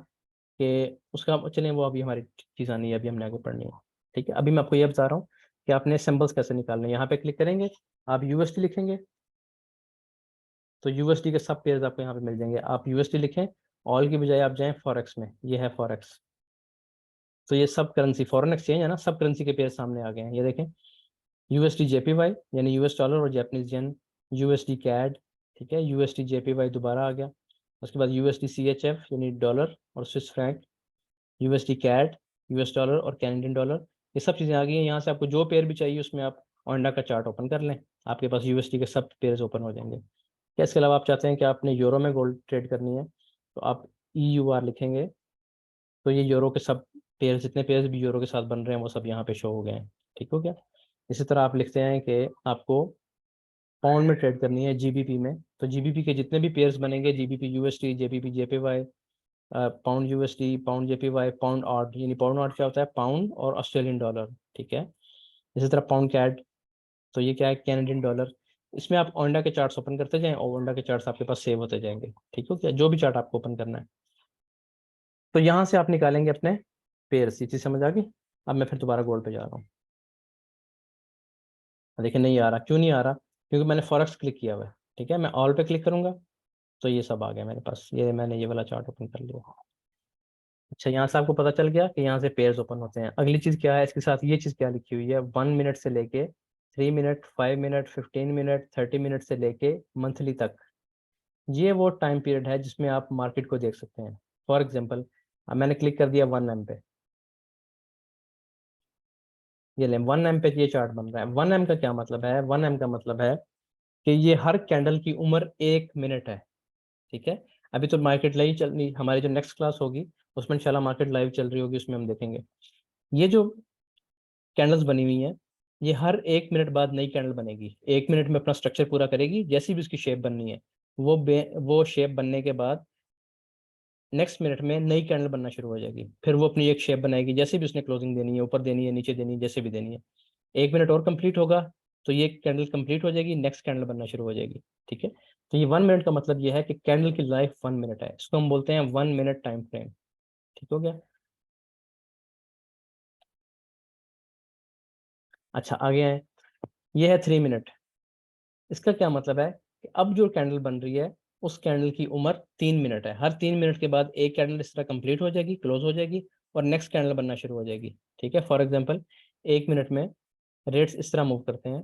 कि उसका, चलिए वो अभी हमारी चीज़ आनी है, अभी हमने आगे पढ़नी है। ठीक है, अभी मैं आपको ये बता रहा हूँ कि आपने सिंबल्स कैसे निकालने हैं। यहाँ पे क्लिक करेंगे, आप यूएसडी लिखेंगे तो यूएसडी के सब पेयर्स आपको यहाँ पे मिल जाएंगे। आप यूएसडी लिखें, ऑल की बजाय आप जाएं फॉरेक्स में, ये है फॉरेक्स। तो ये सब करेंसी, फॉरेन एक्सचेंज है ना, सब करेंसी के पेयर सामने आ गए हैं। ये देखें, यूएसडी जेपीवाई यानी यूएस डॉलर और जापानीज येन, यूएसडी कैड, ठीक है, यूएसडी जेपीवाई दोबारा आ गया। उसके बाद यूएसडी सीएचएफ यानी डॉलर और Swiss franc, USD CAD, US dollar और कैनेडियन डॉलर, ये सब चीज़ें आ गई हैं। यहाँ से आपको जो पेयर भी चाहिए उसमें आप ओंडा का चार्ट ओपन कर लें, आपके पास यूएसडी के सब पेयर्स ओपन हो जाएंगे। क्या इसके अलावा आप चाहते हैं कि आपने यूरो में गोल्ड ट्रेड करनी है, तो आप EUR लिखेंगे तो ये यूरो के सब पेयर, जितने पेयर्स भी यूरो के साथ बन रहे हैं वो सब यहाँ पे शो हो गए हैं। ठीक हो गया। इसी तरह आप लिखते हैं कि आपको पाउंड में ट्रेड करनी है, GBP में, तो GBP के जितने भी पेयर्स बनेंगे, GBP USD, JBP JPY, pound USD, pound JPY, pound odd, यानी पाउंड ऑड क्या होता है, पाउंड और ऑस्ट्रेलियन डॉलर। ठीक है, इसी तरह पाउंड कैड, तो ये क्या है, कैनेडियन डॉलर। इसमें आप ओंडा के चार्ट्स ओपन करते जाएं और ओंडा के चार्ट्स आपके पास सेव होते जाएंगे। ठीक हो क्या, जो भी चार्ट आपको ओपन करना है। तो यहाँ से आप निकालेंगे अपने पेयर्स। ये चीज़ समझ आ गई। अब मैं फिर दोबारा गोल्ड पे जा रहा हूँ। देखिए नहीं आ रहा, क्यों नहीं आ रहा, क्योंकि मैंने फॉरेक्स क्लिक किया हुआ है। ठीक है, मैं ऑल पे क्लिक करूंगा तो ये सब आ गया मेरे पास, ये मैंने ये वाला चार्ट ओपन कर लिया। अच्छा, यहाँ से आपको पता चल गया कि यहाँ से पेयर्स ओपन होते हैं। अगली चीज़ क्या है इसके साथ, ये चीज़ क्या लिखी हुई है, 1 मिनट से लेके 3 मिनट, 5 मिनट, 15 मिनट, 30 मिनट से लेके मंथली तक। ये वो टाइम पीरियड है जिसमें आप मार्केट को देख सकते हैं। फॉर एग्जाम्पल, अब मैंने क्लिक कर दिया 1M पे, ये लें 1M पे ये चार्ट बन रहा है। 1M का क्या मतलब है, 1M का मतलब है कि ये हर कैंडल की उम्र 1 मिनट है। ठीक है, अभी तो मार्केट लाइव चल रही, हमारी जो नेक्स्ट क्लास होगी उसमें इंशाल्लाह मार्केट लाइव चल रही होगी, उसमें हम देखेंगे। ये जो कैंडल्स बनी हुई हैं, ये हर 1 मिनट बाद नई कैंडल बनेगी। 1 मिनट में अपना स्ट्रक्चर पूरा करेगी, जैसी भी उसकी शेप बननी है, वो शेप बनने के बाद नेक्स्ट मिनट में नई कैंडल बनना शुरू हो जाएगी। फिर वो अपनी एक शेप बनाएगी, जैसे भी उसने क्लोजिंग देनी है, ऊपर देनी है, नीचे देनी है, जैसे भी देनी है। 1 मिनट और कंप्लीट होगा तो ये कैंडल कंप्लीट हो जाएगी, नेक्स्ट कैंडल बनना शुरू हो जाएगी। ठीक है, तो ये 1 मिनट का मतलब ये है कि कैंडल की लाइफ 1 मिनट है, इसको हम बोलते हैं 1 मिनट टाइम फ्रेम। ठीक हो गया। अच्छा, आगे है, ये है 3 मिनट। इसका क्या मतलब है कि अब जो कैंडल बन रही है उस कैंडल की उम्र 3 मिनट है। हर 3 मिनट के बाद एक कैंडल इस तरह कंप्लीट हो जाएगी, क्लोज हो जाएगी, और नेक्स्ट कैंडल बनना शुरू हो जाएगी। ठीक है, फॉर एग्जाम्पल 1 मिनट में रेट्स इस तरह मूव करते हैं।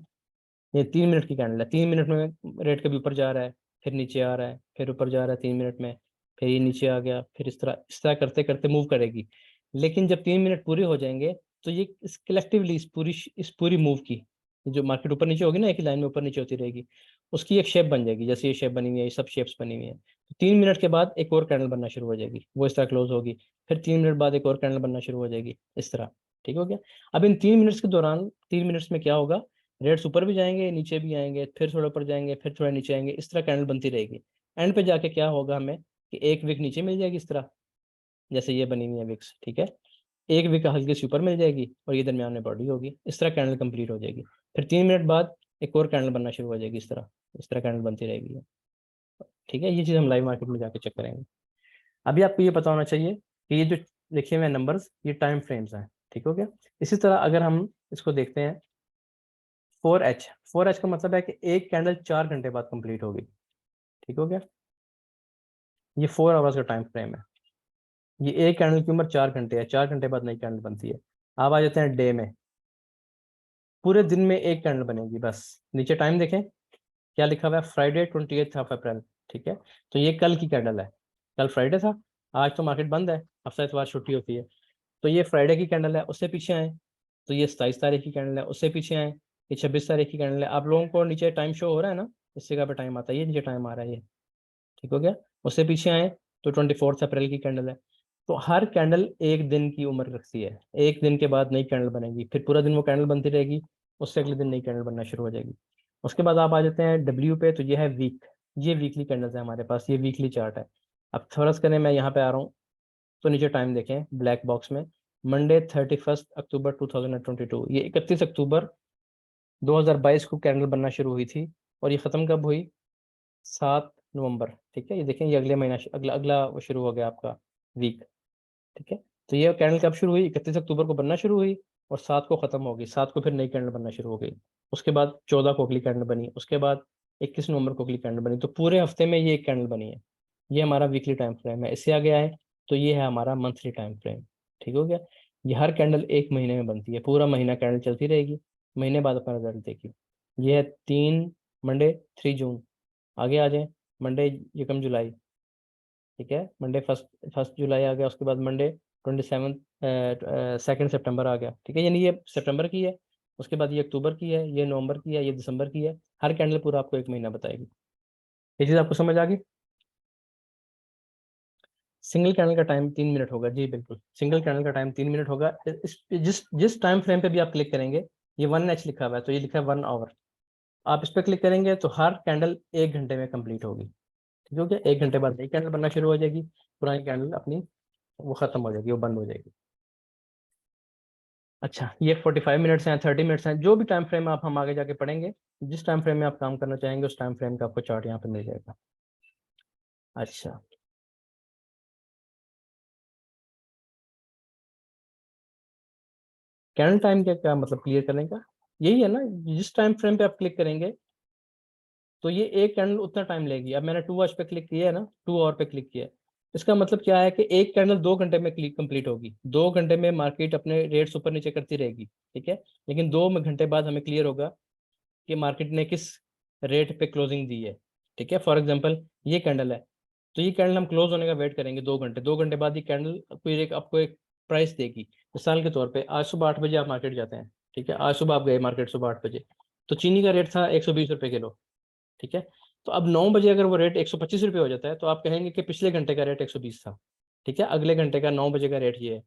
ये 3 मिनट की कैंडल है, 3 मिनट में रेट कभी ऊपर जा रहा है, फिर नीचे आ रहा है, फिर ऊपर जा रहा है 3 मिनट में, फिर ये नीचे आ गया, फिर इस तरह करते करते मूव करेगी। लेकिन जब 3 मिनट पूरे हो जाएंगे तो ये कलेक्टिवली इस पूरी मूव की, जो मार्केट ऊपर नीचे होगी ना, एक ही लाइन में ऊपर नीचे होती रहेगी, उसकी एक शेप बन जाएगी। जैसे ये शेप बनी हुई है, ये सब शेप्स बनी हुई है, तो 3 मिनट के बाद एक और कैंडल बनना शुरू हो जाएगी, वो इस तरह क्लोज होगी। फिर 3 मिनट बाद एक और कैंडल बनना शुरू हो जाएगी, इस तरह। ठीक हो गया। अब इन 3 मिनट्स के दौरान, 3 मिनट्स में क्या होगा, रेट्स ऊपर भी जाएंगे, नीचे भी आएंगे, फिर थोड़ा ऊपर जाएंगे, फिर थोड़ा नीचे आएंगे, इस तरह कैंडल बनती रहेगी। एंड पे जाके क्या होगा हमें कि एक विक नीचे मिल जाएगी इस तरह, जैसे ये बनी हुई है विक्स। ठीक है, एक विक हल्की सी ऊपर मिल जाएगी और ये दरमियान में बॉडी होगी, इस तरह कैंडल कंप्लीट हो जाएगी। फिर 3 मिनट बाद एक और कैंडल बनना शुरू हो जाएगी, इस तरह कैंडल बनती रहेगी। ठीक है, ये चीज़ हम लाइव मार्केट में जाके चेक करेंगे। अभी आपको ये पता होना चाहिए कि ये जो लिखे हुए नंबर्स, ये टाइम फ्रेम्स हैं। ठीक हो गया। इसी तरह अगर हम इसको देखते हैं 4H, 4H का मतलब है कि एक कैंडल 4 घंटे बाद कंप्लीट होगी। ठीक हो गया, ये 4 आवर्स का टाइम फ्रेम है। ये एक कैंडल की उम्र 4 घंटे है, 4 घंटे बाद नई कैंडल बनती है। अब आ जाते हैं डे में, पूरे दिन में एक कैंडल बनेगी बस। नीचे टाइम देखें, क्या लिखा हुआ है, फ्राइडे 28 अप्रैल। ठीक है, तो ये कल की कैंडल है, कल फ्राइडे था, आज तो मार्केट बंद है, हफ्ता इतवार छुट्टी होती है, तो ये फ्राइडे की कैंडल है। उससे पीछे आए तो ये 27 तारीख की कैंडल है। उससे पीछे आए, ये 26 तारीख की कैंडल है। आप लोगों को नीचे टाइम शो हो रहा है ना, इस जगह पे टाइम आता है, ये नीचे टाइम आ रहा है ये। ठीक हो गया। उससे पीछे आए तो 24 अप्रैल की कैंडल है। तो हर कैंडल एक दिन की उम्र रखती है, एक दिन के बाद नई कैंडल बनेगी, फिर पूरा दिन वो कैंडल बनती रहेगी, उससे अगले दिन नई कैंडल बनना शुरू हो जाएगी। उसके बाद आप आ जाते हैं डब्ल्यू पे, तो ये है वीक, ये वीकली कैंडल्स है हमारे पास, ये वीकली चार्ट है। अब फर्ज करें मैं यहाँ पे आ रहा हूँ, तो नीचे टाइम देखें ब्लैक बॉक्स में, मंडे 31 अक्टूबर 2022, ये 31 अक्टूबर 2022 को कैंडल बनना शुरू हुई थी, और ये ख़त्म कब हुई? 7 नवंबर। ठीक है, ये देखें, ये अगले महीना अगला अगला वो शुरू हो गया आपका वीक। ठीक है, तो ये कैंडल कब शुरू हुई? 31 अक्टूबर को बनना शुरू हुई, और 7 को ख़त्म हो गई, 7 को फिर नई कैंडल बनना शुरू हो गई। उसके बाद 14 को अगली कैंडल बनी, उसके बाद 21 नवंबर को अगली कैंडल बनी, तो पूरे हफ्ते में ये एक कैंडल बनी है। ये हमारा वीकली टाइम फ्रेम है। इससे आगे आए तो ये है हमारा मंथली टाइम फ्रेम। ठीक हो गया, ये हर कैंडल एक महीने में बनती है, पूरा महीना कैंडल चलती रहेगी, महीने बाद अपना रिजल्ट देगी। ये है 3 मंडे 3 जून। आगे आ जाए, मंडे यकम जुलाई। ठीक है, मंडे फर्स्ट जुलाई आ गया, उसके बाद मंडे 27 2 सितंबर आ गया। ठीक है, यानी ये सितंबर की है, उसके बाद ये अक्टूबर की है, ये नवंबर की है, ये दिसंबर की है। हर कैंडल पूरा आपको एक महीना बताएगी। ये चीज़ आपको समझ आ गई? सिंगल कैंडल का टाइम 3 मिनट होगा, जी बिल्कुल, सिंगल कैंडल का टाइम 3 मिनट होगा। जिस जिस टाइम फ्रेम पे भी आप क्लिक करेंगे, ये 1H लिखा हुआ है, तो ये लिखा है 1 आवर। आप इस पर क्लिक करेंगे तो हर कैंडल 1 घंटे में कंप्लीट होगी। ठीक हो गया, 1 घंटे बाद नई कैंडल बनना शुरू हो जाएगी, पुरानी कैंडल अपनी वो खत्म हो जाएगी, वो बंद हो जाएगी। अच्छा, ये 45 मिनट्स हैं, 30 मिनट्स हैं, जो भी टाइम फ्रेम आप हम आगे जाके पढ़ेंगे, जिस टाइम फ्रेम में आप काम करना चाहेंगे उस टाइम फ्रेम का आपको चार्ट यहाँ पे मिल जाएगा। अच्छा, कैंडल टाइम का क्या मतलब क्लियर करने का? यही है ना, जिस टाइम फ्रेम पे आप क्लिक करेंगे तो ये एक कैंडल उतना टाइम लेगी। अब मैंने 2 आवर्स पे क्लिक किया है ना, 2 आवर पे क्लिक किया है, इसका मतलब क्या है कि एक कैंडल 2 घंटे में क्लिक कंप्लीट होगी। 2 घंटे में मार्केट अपने रेट्स ऊपर नीचे करती रहेगी। ठीक है, लेकिन 2 घंटे बाद हमें क्लियर होगा कि मार्केट ने किस रेट पे क्लोजिंग दी है। ठीक है, फॉर एग्जांपल ये कैंडल है, तो ये कैंडल हम क्लोज होने का वेट करेंगे 2 घंटे, 2 घंटे बाद ये कैंडल आपको एक प्राइस देगी। मिसाल के तौर पे आज सुबह 8 बजे आप मार्केट जाते हैं। ठीक है, आज सुबह आप गए मार्केट सुबह 8 बजे, तो चीनी का रेट था 120 रुपये किलो। ठीक है, तो अब 9 बजे अगर वो रेट 125 रुपये हो जाता है, तो आप कहेंगे कि पिछले घंटे का रेट 120 था। ठीक है, अगले घंटे का 9 बजे का रेट ये है।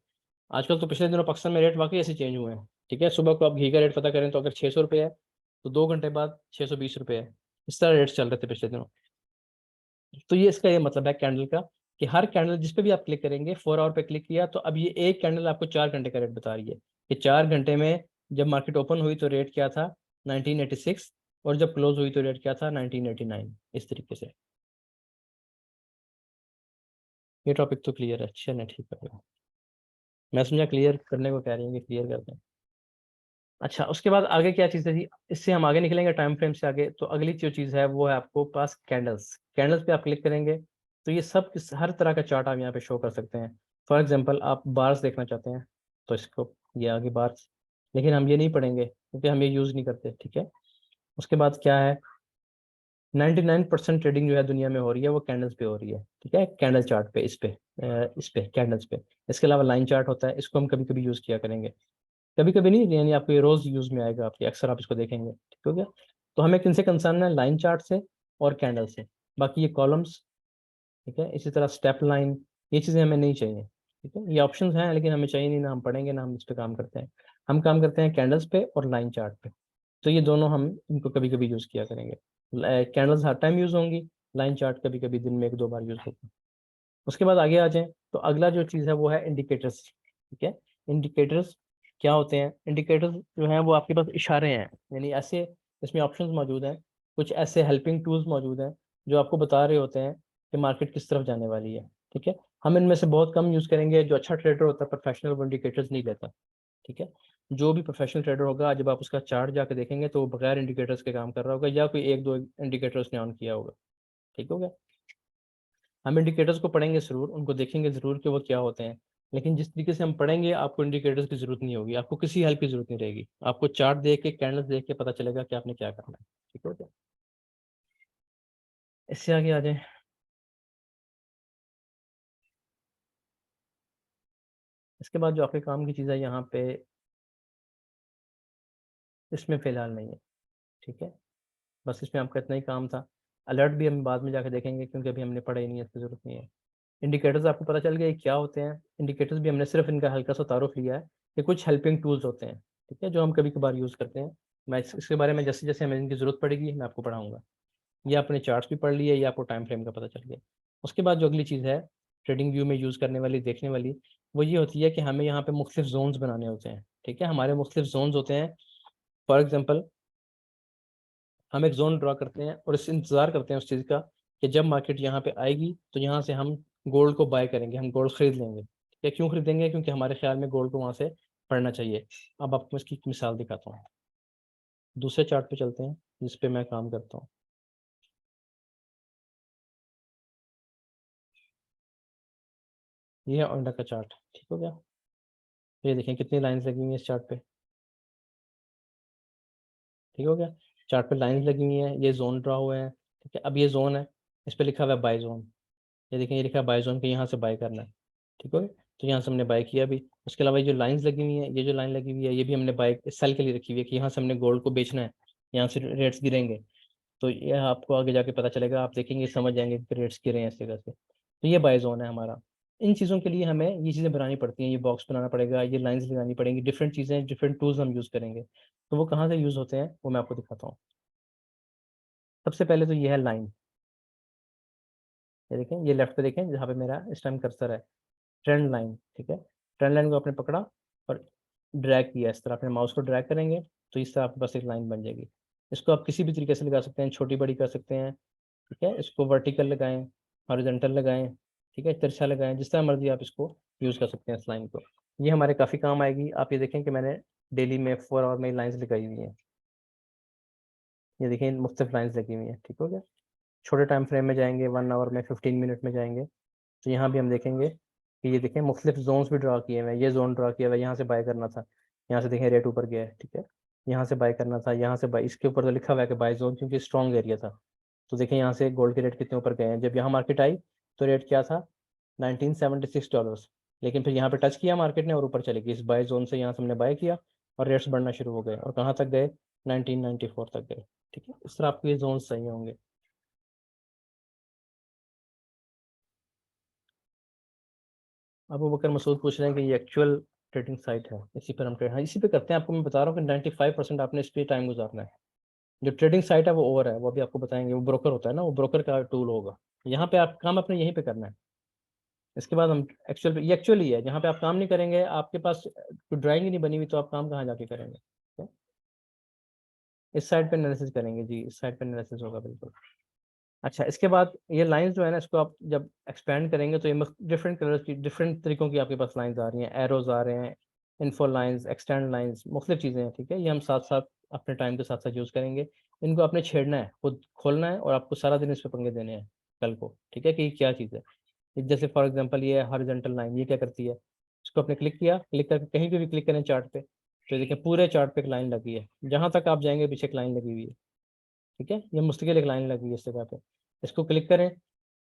आजकल तो पिछले दिनों पाकिस्तान में रेट वाकई ऐसे चेंज हुए हैं। ठीक है, सुबह को आप घी का रेट पता करें तो अगर 600 रुपये है, तो 2 घंटे बाद 620 रुपये है। इस तरह रेट चल रहे थे पिछले दिनों। तो ये इसका ये मतलब है कैंडल का, कि हर कैंडल जिस पे भी आप क्लिक करेंगे, 4 आवर पे क्लिक किया, तो अब ये एक कैंडल आपको 4 घंटे का रेट बता रही है कि 4 घंटे में जब मार्केट ओपन हुई तो रेट क्या था? 1986, और जब क्लोज हुई तो रेट क्या था? 1989। इस तरीके से ये टॉपिक तो क्लियर है। अच्छा ना, ठीक है, मैं समझा क्लियर करने को कह रही है कि क्लियर करते हैं। अच्छा, उसके बाद आगे क्या चीज़ है जी? इससे हम आगे निकलेंगे टाइम फ्रेम से आगे, तो अगली जो चीज़ है वो है आपको पास कैंडल्स। कैंडल्स पे आप क्लिक करेंगे तो ये सब हर तरह का चार्ट आप यहाँ पे शो कर सकते हैं। फॉर एग्जांपल आप बार्स देखना चाहते हैं, तो इसको ये आगे बार्स, लेकिन हम ये नहीं पढ़ेंगे क्योंकि हम ये यूज़ नहीं करते। ठीक है, उसके बाद क्या है? 99% ट्रेडिंग जो है दुनिया में हो रही है वो कैंडल्स पे हो रही है। ठीक है, कैंडल चार्ट पे, इस पे कैंडल्स पे। इसके अलावा लाइन चार्ट होता है, इसको हम कभी कभी यूज़ किया करेंगे, कभी कभी नहीं, यानी आपको ये रोज यूज में आएगा, आपके अक्सर आप इसको देखेंगे। ठीक हो गया, तो हमें किनसे कंसर्न है? लाइन चार्ट से और कैंडल से। बाकी ये कॉलम्स, ठीक है, इसी तरह स्टेप लाइन, ये चीज़ें हमें नहीं चाहिए। ठीक है, ये ऑप्शंस हैं लेकिन हमें चाहिए नहीं, ना हम पढ़ेंगे ना हम इस पे काम करते हैं। हम काम करते हैं कैंडल्स पे और लाइन चार्ट पे, तो ये दोनों हम इनको कभी कभी यूज़ किया करेंगे। कैंडल्स हर टाइम यूज़ होंगी, लाइन चार्ट कभी कभी दिन में 1-2 बार यूज़ होगा। उसके बाद आगे आ जाएं, तो अगला जो चीज़ है वो है इंडिकेटर्स। ठीक है, इंडिकेटर्स क्या होते हैं? इंडिकेटर्स जो हैं वो आपके पास इशारे हैं, यानी ऐसे इसमें ऑप्शंस मौजूद हैं, कुछ ऐसे हेल्पिंग टूल्स मौजूद हैं जो आपको बता रहे होते हैं कि मार्केट किस तरफ जाने वाली है। ठीक है, हम इनमें से बहुत कम यूज़ करेंगे। जो अच्छा ट्रेडर होता है प्रोफेशनल, वो इंडिकेटर्स नहीं लेता। ठीक है, जो भी प्रोफेशनल ट्रेडर होगा, जब आप उसका चार्ट जाकर देखेंगे तो वो बगैर इंडिकेटर्स के काम कर रहा होगा, या कोई 1-2 इंडिकेटर्स ने ऑन किया होगा। ठीक हो गया, हम इंडिकेटर्स को पढ़ेंगे ज़रूर, उनको देखेंगे ज़रूर कि वो क्या होते हैं, लेकिन जिस तरीके से हम पढ़ेंगे आपको इंडिकेटर्स की ज़रूरत नहीं होगी, आपको किसी हेल्प की ज़रूरत नहीं रहेगी। आपको चार्ट देख के, कैंडल्स देख के पता चलेगा कि आपने क्या करना है। ठीक है, इससे आगे आ जाए। इसके बाद जो आपके काम की चीज़ है यहाँ पे, इसमें फ़िलहाल नहीं है। ठीक है, बस इसमें आपका इतना ही काम था। अलर्ट भी हम बाद में जाके देखेंगे क्योंकि अभी हमने पढ़ा ही नहीं है, इसकी ज़रूरत नहीं है। इंडिकेटर्स आपको पता चल गया ये क्या होते हैं। इंडिकेटर्स भी हमने सिर्फ इनका हल्का सा तारुफ लिया है, ये कुछ हेल्पिंग टूल्स होते हैं, ठीक है, जो हम कभी कभार यूज़ करते हैं। मैं इसके बारे में जैसे जैसे हमें इनकी ज़रूरत पड़ेगी मैं आपको पढ़ाऊँगा। ये आपने चार्ट्स भी पढ़ लिए, ये आपको टाइम फ्रेम का पता चल गया। उसके बाद जो अगली चीज़ है ट्रेडिंग व्यू में यूज़ करने वाली, देखने वाली, वो ये होती है कि हमें यहाँ पे मुख्तलिफ जोन्स बनाने होते हैं, ठीक है। हमारे मुख्तलिफ जोन्स होते हैं। फॉर एग्जांपल हम एक जोन ड्रा करते हैं और इस इंतज़ार करते हैं उस चीज़ का कि जब मार्केट यहाँ पे आएगी तो यहाँ से हम गोल्ड को बाय करेंगे, हम गोल्ड खरीद लेंगे। या क्यों खरीदेंगे? क्योंकि हमारे ख्याल में गोल्ड को वहाँ से पढ़ना चाहिए। अब आपको इसकी एक मिसाल दिखाता हूँ। दूसरे चार्ट पे चलते हैं जिस पे मैं काम करता हूँ। ये है ओंडा का चार्ट, ठीक हो गया। ये देखें कितनी लाइन्स लगी हुई हैं इस चार्ट पे, ठीक हो गया। चार्ट पे लाइन्स लगी हुई हैं, ये जोन ड्रा हुए हैं, ठीक है। अब ये जोन है, इस पे लिखा हुआ है बाय जोन। ये देखें ये लिखा है बाय जोन के, यहाँ से बाय करना है, ठीक हो गया। तो यहाँ से हमने बाय किया भी। उसके अलावा ये जो लाइन्स लगी हुई हैं, ये जो लाइन लगी हुई है, ये भी हमने बाय सेल के लिए रखी हुई है कि यहाँ से हमने गोल्ड को बेचना है, यहाँ से रेट्स गिरेंगे। तो ये आपको आगे जाके पता चलेगा, आप देखेंगे समझ जाएंगे कि रेट्स गिरे हैं इस जगह से। तो ये बाय जोन है हमारा। इन चीज़ों के लिए हमें ये चीज़ें बनानी पड़ती हैं, ये बॉक्स बनाना पड़ेगा, ये लाइंस लगानी पड़ेंगी, डिफरेंट चीज़ें, डिफरेंट टूल्स हम यूज़ करेंगे। तो वो कहाँ से यूज़ होते हैं वो मैं आपको दिखाता हूँ। सबसे पहले तो ये है लाइन, ये देखें, ये लेफ्ट पे देखें जहाँ पे मेरा इस टाइम कर्सर है, ट्रेंड लाइन, ठीक है। ट्रेंड लाइन को आपने पकड़ा और ड्रैग किया, इस तरह अपने माउस को ड्रैग करेंगे तो इस तरह आपके पास एक लाइन बन जाएगी। इसको आप किसी भी तरीके से लगा सकते हैं, छोटी बड़ी कर सकते हैं, ठीक है। इसको वर्टिकल लगाएं, हॉरिजॉन्टल लगाएं, ठीक है, तिरछा लगाएं, जिस तरह मर्जी आप इसको यूज़ कर सकते हैं इस लाइन को। ये हमारे काफ़ी काम आएगी। आप ये देखें कि मैंने डेली में 4 आवर में लाइन्स लगाई हुई हैं, ये देखें मुख्तलिफ लाइन्स लगी हुई हैं, ठीक हो गया। छोटे टाइम फ्रेम में जाएंगे, 1 आवर में, 15 मिनट में जाएंगे, तो यहाँ भी हम देखेंगे कि ये देखें मुख्तलिफ जोन्स भी ड्रा किए हुए हैं। ये जोन ड्रा किया हुआ है, यहाँ से बाय करना था, यहाँ से देखें रेट ऊपर गया है, ठीक है। यहाँ से बाय करना था, यहाँ से बाय, इसके ऊपर तो लिखा हुआ है कि बाय जोन, क्योंकि स्ट्रॉन्ग एरिया था। तो देखें यहाँ से गोल्ड के रेट कितने ऊपर गए हैं। जब यहाँ मार्केट आई तो रेट क्या था, $1976, लेकिन फिर यहाँ पे टच किया मार्केट ने और ऊपर चले गई। इस बाय जोन से यहाँ से हमने बाय किया और रेट्स बढ़ना शुरू हो गए और कहाँ तक गए, 1994 तक गए, ठीक है। इस तरह आपको ये जोन सही होंगे। अबू बकर मसूद पूछ रहे हैं कि ये एक्चुअल ट्रेडिंग साइट है, इसी पर हम ट्रेड, हाँ इसी पे करते हैं। आपको मैं बता रहा हूँ कि 95% आपने इस पर टाइम गुजारना है। जो ट्रेडिंग साइट है वो ओवर है, वो अभी आपको बताएंगे। वो ब्रोकर होता है ना, वो ब्रोकर का टूल होगा। यहाँ पे आप काम अपने यहीं पे करना है। इसके बाद हम एक्चुअल, ये एक्चुअली है जहाँ पे आप काम नहीं करेंगे, आपके पास ड्राइंग ही नहीं बनी हुई तो आप काम कहाँ जाके करेंगे। ठीक है? इस साइड पे एनालिसिस करेंगे जी, इस साइड पे एनालिसिस होगा बिल्कुल। अच्छा, इसके बाद ये लाइंस जो है ना, इसको आप जब एक्सपेंड करेंगे तो ये डिफरेंट कलर्स की, डिफरेंट तरीकों की आपके पास लाइंस आ रही हैं, एरोज आ रहे हैं, इन्फो लाइंस, एक्सटेंड लाइंस, मुख्तलिफ चीज़ें हैं, ठीक है। ये हम साथ साथ अपने टाइम के साथ साथ यूज़ करेंगे। इनको आपने छेड़ना है, खुद खोलना है और आपको सारा दिन इस पर पंगे देने हैं कल को, ठीक है, कि ये क्या चीज़ है। जैसे फॉर एग्जांपल ये हॉरिजॉन्टल लाइन, ये क्या करती है, इसको आपने क्लिक किया, क्लिक करके कहीं पे भी क्लिक करें चार्ट पे तो देखिए पूरे चार्ट पे एक लाइन लगी है, जहाँ तक आप जाएंगे पीछे एक लाइन लगी हुई है, ठीक है। ये मुस्तकिल एक लाइन लगी है इस जगह पे, इसको क्लिक करें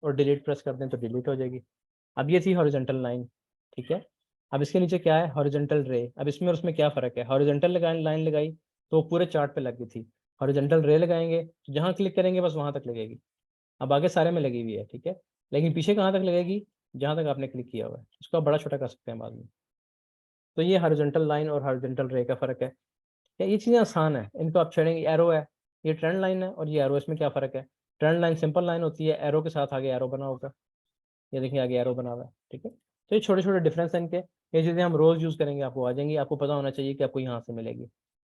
और डिलीट प्रेस कर दें तो डिलीट हो जाएगी। अब ये थी हॉरिजॉन्टल लाइन, ठीक है। अब इसके नीचे क्या है, हॉरिजॉन्टल रे। अब इसमें और उसमें क्या फ़र्क है, हॉरिजॉन्टल लाइन लगाई तो वो पूरे चार्ट पे लगी थी, हॉरिजॉन्टल रे लगाएंगे तो जहाँ क्लिक करेंगे बस वहाँ तक लगेगी। अब आगे सारे में लगी हुई है, ठीक है, लेकिन पीछे कहाँ तक लगेगी, जहाँ तक आपने क्लिक किया हुआ है। इसको आप बड़ा छोटा कर सकते हैं बाद में। तो ये हॉरिजॉन्टल लाइन और हॉरिजॉन्टल रे का फ़र्क है। ये चीज़ें आसान है, इनको आप छेड़ेंगे। एरो है, ये ट्रेंड लाइन है और ये एरो, इसमें क्या फ़र्क है, ट्रेंड लाइन सिंपल लाइन होती है, एरो के साथ आगे एरो बना होगा, ये देखिए आगे एरो बना हुआ है, ठीक है। तो ये छोटे छोटे डिफरेंस हैं इनके। ये चीज़ें हम रोज़ यूज़ करेंगे, आपको आ जाएंगी, आपको पता होना चाहिए कि आपको यहाँ से मिलेगी।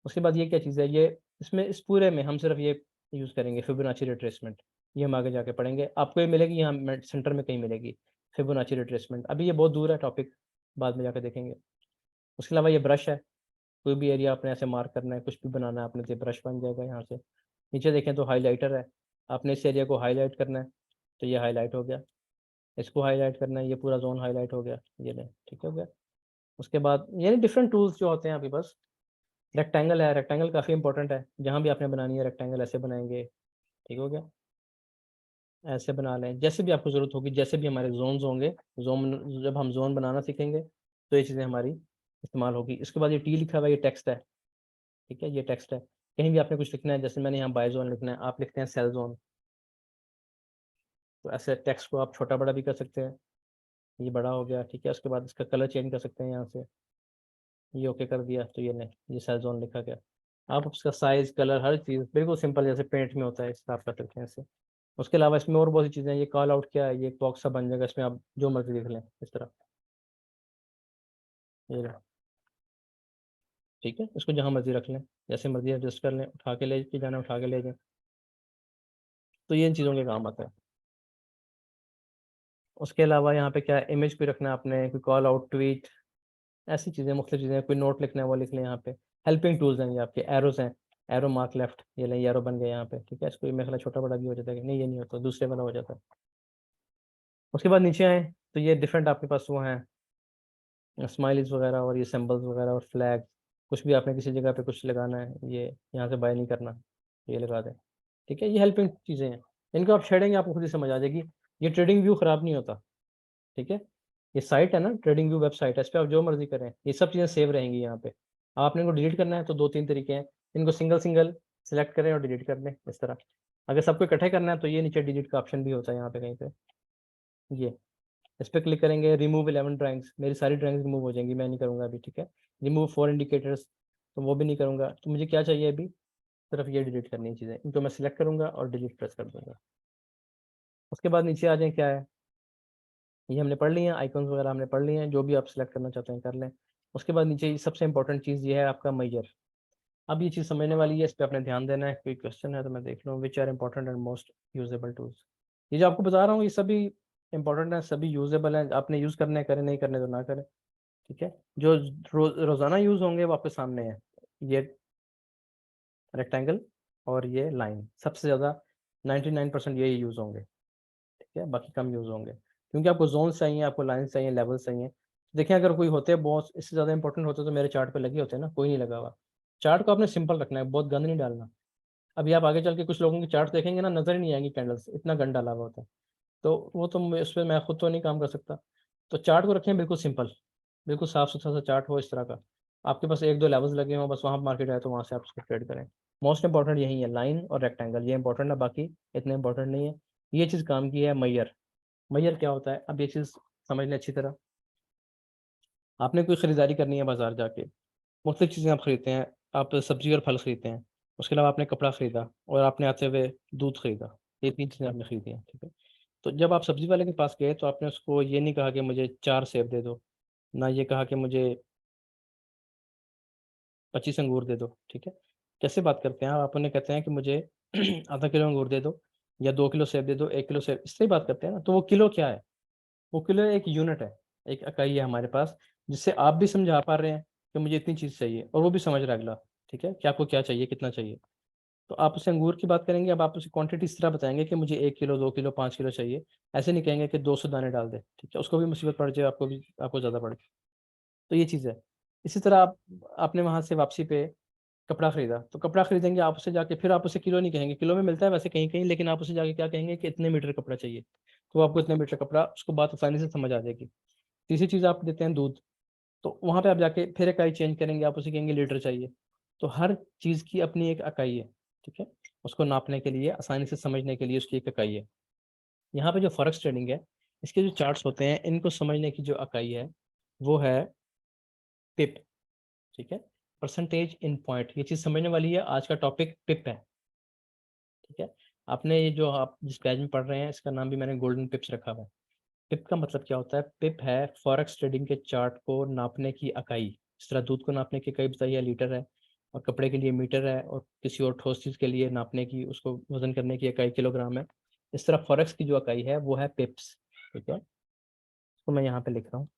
उसके बाद ये क्या चीज़ है, ये इसमें इस पूरे में हम सिर्फ ये यूज़ करेंगे, फिबोनाची रिट्रेसमेंट। ये हम आगे जाके पढ़ेंगे, आपको ये मिलेगी यहाँ सेंटर में कहीं मिलेगी, फिबोनाची रिट्रेसमेंट। अभी ये बहुत दूर है टॉपिक, बाद में जाकर देखेंगे। उसके अलावा ये ब्रश है, कोई भी एरिया आपने ऐसे मार्क करना है, कुछ भी बनाना है आपने तो ब्रश बन जाएगा यहाँ से। नीचे देखें तो हाइलाइटर है, आपने इस एरिया को हाईलाइट करना है तो ये हाईलाइट हो गया। इसको हाईलाइट करना है, ये पूरा जोन हाईलाइट हो गया, ये ले, ठीक हो गया। उसके बाद ये डिफरेंट टूल्स जो होते हैं आपके पास। रेक्टेंगल है, रेक्टेंगल काफ़ी इंपॉर्टेंट है, जहाँ भी आपने बनानी है रेक्टेंगल ऐसे बनाएंगे, ठीक हो गया। ऐसे बना लें, जैसे भी आपको ज़रूरत होगी, जैसे भी हमारे जोन्स होंगे, जोन जब हम जोन बनाना सीखेंगे तो ये चीज़ें हमारी इस्तेमाल होगी। इसके बाद ये टी लिखा हुआ है, ये टेक्स्ट है, ठीक है, ये टेक्स्ट है। कहीं भी आपने कुछ लिखना है, जैसे मैंने यहाँ बाय जोन लिखना है, आप लिखते हैं सेल जोन, तो ऐसे टेक्स्ट को आप छोटा बड़ा भी कर सकते हैं। ये बड़ा हो गया, ठीक है। उसके बाद इसका कलर चेंज कर सकते हैं यहाँ से, ये ओके कर दिया तो ये नहीं, ये सेल जोन लिखा गया। आप उसका साइज, कलर, हर चीज़ बिल्कुल सिंपल जैसे पेंट में होता है इस तरह आप कर सकते हैं इससे। उसके अलावा इसमें और बहुत सी चीज़ें हैं, ये कॉल आउट क्या है, ये एक बॉक्स सा बन जाएगा, इसमें आप जो मर्जी लिख लें इस तरह, ये रहा, ठीक है। इसको जहाँ मर्जी रख लें, जैसे मर्जी एडजस्ट कर लें, उठा के ले के जाना उठा के ले जाएं, तो ये इन चीज़ों के काम आता है। उसके अलावा यहाँ पे क्या इमेज कोई रखना है आपने, कोई कॉल आउट, ट्वीट, ऐसी चीज़ें, मुख्तलिफ चीज़ें, कोई नोट लिखना है वो लिख लें यहाँ पे। हेल्पिंग टूल्स हैं ये आपके, एरोस हैं, एरो मार्क लेफ्ट, ये लें एरो बन गए यहाँ पे, ठीक है। इसको मेरे ख्याल छोटा बड़ा भी हो जाता है कि नहीं, ये नहीं होता, दूसरे वाला हो जाता है। उसके बाद नीचे आए तो ये डिफरेंट आपके पास वो हैं स्माइलीज वगैरह और ये सिंबल्स वगैरह और फ्लैग, कुछ भी आपने किसी जगह पे कुछ लगाना है, ये यहाँ से बाय नहीं करना, ये लगा दें, ठीक है। ये हेल्पिंग चीज़ें हैं, इनको आप छेड़ेंगे आपको खुद ही समझ आ जाएगी। ये ट्रेडिंग व्यू ख़राब नहीं होता, ठीक है। ये साइट है ना, ट्रेडिंग व्यू वेबसाइट है, इस पर आप जो मर्जी करें, ये सब चीज़ें सेव रहेंगी यहाँ पे। आपने इनको डिलीट करना है तो 2-3 तरीके हैं, इनको सिंगल सिंगल सेलेक्ट करें और डिलीट कर दें इस तरह। अगर सबको इकट्ठे करना है तो ये नीचे डिलीट का ऑप्शन भी होता है यहाँ पे कहीं पे, ये इस पर क्लिक करेंगे, रिमूव 11 ड्राइंग्स, मेरी सारी ड्राइंग्स रिमूव हो जाएंगी, मैं नहीं करूँगा अभी, ठीक है। रिमूव 4 इंडिकेटर्स, तो वो भी नहीं करूँगा। तो मुझे क्या चाहिए अभी, सिर्फ ये डिलीट करनी है चीज़ें, इनको मैं सिलेक्ट करूँगा और डिलीट प्रेस कर दूँगा। उसके बाद नीचे आ जाएँ, क्या है ये हमने पढ़ लिए हैं, आइकॉन्स वगैरह हमने पढ़ लिए हैं, जो भी आप सिलेक्ट करना चाहते हैं कर लें। उसके बाद नीचे सबसे इंपॉर्टेंट चीज़ ये है आपका मेजर। अब ये चीज़ समझने वाली है, इस पर आपने ध्यान देना है। कोई क्वेश्चन है तो मैं देख लूँ, which are important and most usable tools. ये जो आपको बता रहा हूँ ये सभी इंपॉर्टेंट है, सभी यूजेबल हैं, आपने यूज़ करने करें, नहीं करने तो ना करें, ठीक है। जो रोज़ाना यूज़ होंगे वो आपके सामने है, ये रेक्टेंगल और ये लाइन, सबसे ज़्यादा 99% यही यूज़ होंगे, ठीक है। बाकी कम यूज़ होंगे क्योंकि आपको जोन चाहिए, आपको लाइन चाहिए, लेवल चाहिए। देखिए अगर कोई होते हैं बहुत इससे ज़्यादा इंपॉर्टेंट होते तो मेरे चार्ट पे लगे होते हैं ना, कोई नहीं लगा हुआ। चार्ट को आपने सिंपल रखना है, बहुत गंद नहीं डालना। अभी आप आगे चल के कुछ लोगों की चार्ट देखेंगे ना, नज़र ही नहीं आएंगी कैंडल्स, इतना गंद डाला हुआ होता है। तो वो तो उस पर मैं खुद तो नहीं काम कर सकता। तो चार्ट को रखें बिल्कुल सिंपल, बिल्कुल साफ सुथरा सा चार्ट हो इस तरह का। आपके पास 1-2 लेवल्स लगे हों, बस वहाँ मार्केट आए तो वहाँ से आप उसको ट्रेड करें। मोस्ट इंपॉर्टेंट यही है, लाइन और रेक्टेंगल, ये इंपॉर्टेंट है, बाकी इतने इंपॉर्टेंट नहीं है। ये चीज़ काम की है मैयर। मैयर क्या होता है, अब ये चीज़ समझ लें अच्छी तरह। आपने कोई ख़रीदारी करनी है बाजार जाके, मुख्तलिफ चीज़ें आप ख़रीदते हैं, आप सब्ज़ी और फल ख़रीदते हैं, उसके अलावा आपने कपड़ा ख़रीदा और आपने आते हुए दूध ख़रीदा, ये 3 चीज़ें आपने ख़रीदी हैं, ठीक है। तो जब आप सब्ज़ी वाले के पास गए तो आपने उसको ये नहीं कहा कि मुझे 4 सेब दे दो, ना ये कहा कि मुझे 25 अंगूर दे दो, ठीक है। कैसे बात करते हैं आप उन्हें कहते हैं कि मुझे आधा किलो अंगूर दे दो या 2 किलो सेब दे दो, 1 किलो सेब, इससे ही बात करते हैं ना। तो वो किलो क्या है, वो किलो एक यूनिट है, एक इकाई है हमारे पास, जिससे आप भी समझा पा रहे हैं कि मुझे इतनी चीज़ चाहिए और वो भी समझ रहा है अगला, ठीक है, कि आपको क्या चाहिए, कितना चाहिए। तो आप उससे अंगूर की बात करेंगे, अब आप उसे क्वांटिटी इस तरह बताएंगे कि मुझे 1 किलो, 2 किलो, 5 किलो चाहिए। ऐसे नहीं कहेंगे कि 200 दाने डाल दे, ठीक है, उसको भी मुसीबत पड़ जाए, आपको भी, आपको ज़्यादा पड़ जाए। तो ये चीज़ है। इसी तरह आप आपने वहाँ से वापसी पे कपड़ा खरीदा, तो कपड़ा खरीदेंगे आप उससे जाके, फिर आप उसे किलो नहीं कहेंगे, किलो में मिलता है वैसे कहीं-कहीं, लेकिन आप उसे जाके क्या कहेंगे कि इतने मीटर कपड़ा चाहिए। तो आपको इतने मीटर कपड़ा, उसको बात आसानी से समझ आ जाएगी। तीसरी चीज़ आप देते हैं दूध, तो वहाँ पे आप जाके फिर इकाई चेंज करेंगे, आप उसे कहेंगे लीटर चाहिए। तो हर चीज़ की अपनी एक इकाई है, ठीक है? उसको नापने के लिए, आसानी से समझने के लिए उसकी एक इकाई है। यहाँ पे जो फॉरेक्स ट्रेडिंग है, इसके जो चार्ट्स होते हैं, इनको समझने की जो इकाई है, वो है पिप, ठीक है? परसेंटेज इन पॉइंट, ये चीज़ समझने वाली है। आज का टॉपिक पिप है, ठीक है? आपने ये जो आप जिस पेज में पढ़ रहे हैं, इसका नाम भी मैंने गोल्डन पिप्स रखा हुआ है। पिप का मतलब क्या होता है? पिप है फॉरेक्स ट्रेडिंग के चार्ट को नापने की इकाई। इस तरह दूध को नापने की इकाई बताई है लीटर है, और कपड़े के लिए मीटर है, और किसी और ठोस चीज़ के लिए नापने की, उसको वजन करने की इकाई किलोग्राम है। इस तरह फॉरेक्स की जो इकाई है वो है पिप्स, ठीक है। तो मैं यहाँ पे लिख रहा हूँ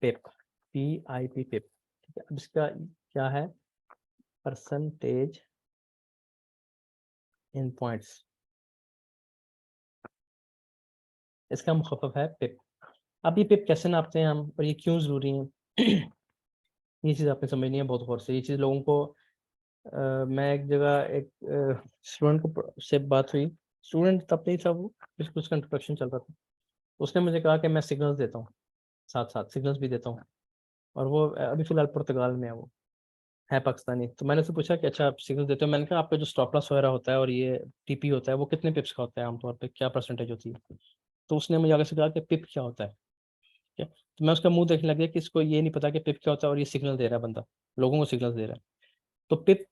पिप, PIP पिप, ठीक है। अब इसका क्या है? परसेंटेज इन पॉइंट्स, इसका मुखफ़फ़ है पिप। अब ये पिप कैसे नापते हैं हम, और ये क्यों ज़रूरी है? ये चीज़ आपने समझनी है बहुत गौर से। ये चीज़ लोगों को मैं एक जगह एक स्टूडेंट को से बात हुई, स्टूडेंट तब नहीं था वो, बिल्कुल उसका इंट्रोडक्शन चल रहा था। उसने मुझे कहा कि मैं सिग्नल्स देता हूँ, साथ-साथ सिग्नल्स भी देता हूँ, और वो अभी फ़िलहाल पुर्तगाल में है वो, है पाकिस्तानी। तो मैंने उससे पूछा कि अच्छा आप सिग्नल्स देते हो? मैंने कहा आपका जो स्टॉप लॉस वगैरह होता है और ये टीपी होता है, वो कितने पिप्स का होता है आमतौर पे, क्या परसेंटेज होती है? तो उसने मुझे आगे से कहा कि पिप क्या होता है, ठीक है। तो मैं उसका मुंह देखने लग गया कि इसको ये नहीं पता कि पिप क्या होता है, और ये सिग्नल दे रहा है बंदा, लोगों को सिग्नल दे रहा है। तो पिप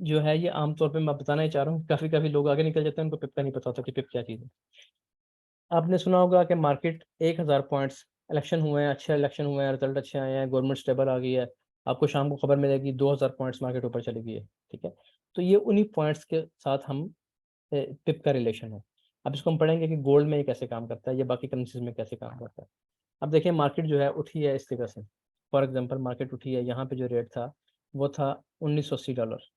जो है ये आमतौर पे मैं बताना ही चाह रहा हूँ, काफ़ी लोग आगे निकल जाते हैं, उनको पिप का नहीं पता होता कि पिप क्या चीज़ है। आपने सुना होगा कि मार्केट 1000 पॉइंट्स, इलेक्शन हुए हैं, अच्छे इलेक्शन हुए हैं, रिजल्ट अच्छे आए हैं, गवर्नमेंट स्टेबल आ गई है, आपको शाम को खबर मिलेगी 2000 पॉइंट्स मार्केट ऊपर चली गई है, ठीक है। तो ये उन्हीं पॉइंट्स के साथ हम पिप का रिलेशन है। अब इसको हम पढ़ेंगे कि गोल्ड में ये कैसे काम करता है, ये बाकी करेंसीज में कैसे काम करता है। अब देखिए मार्केट जो है उठी है इस तरह से, फॉर एग्जांपल मार्केट उठी है, यहाँ पे जो रेट था वो था $1980,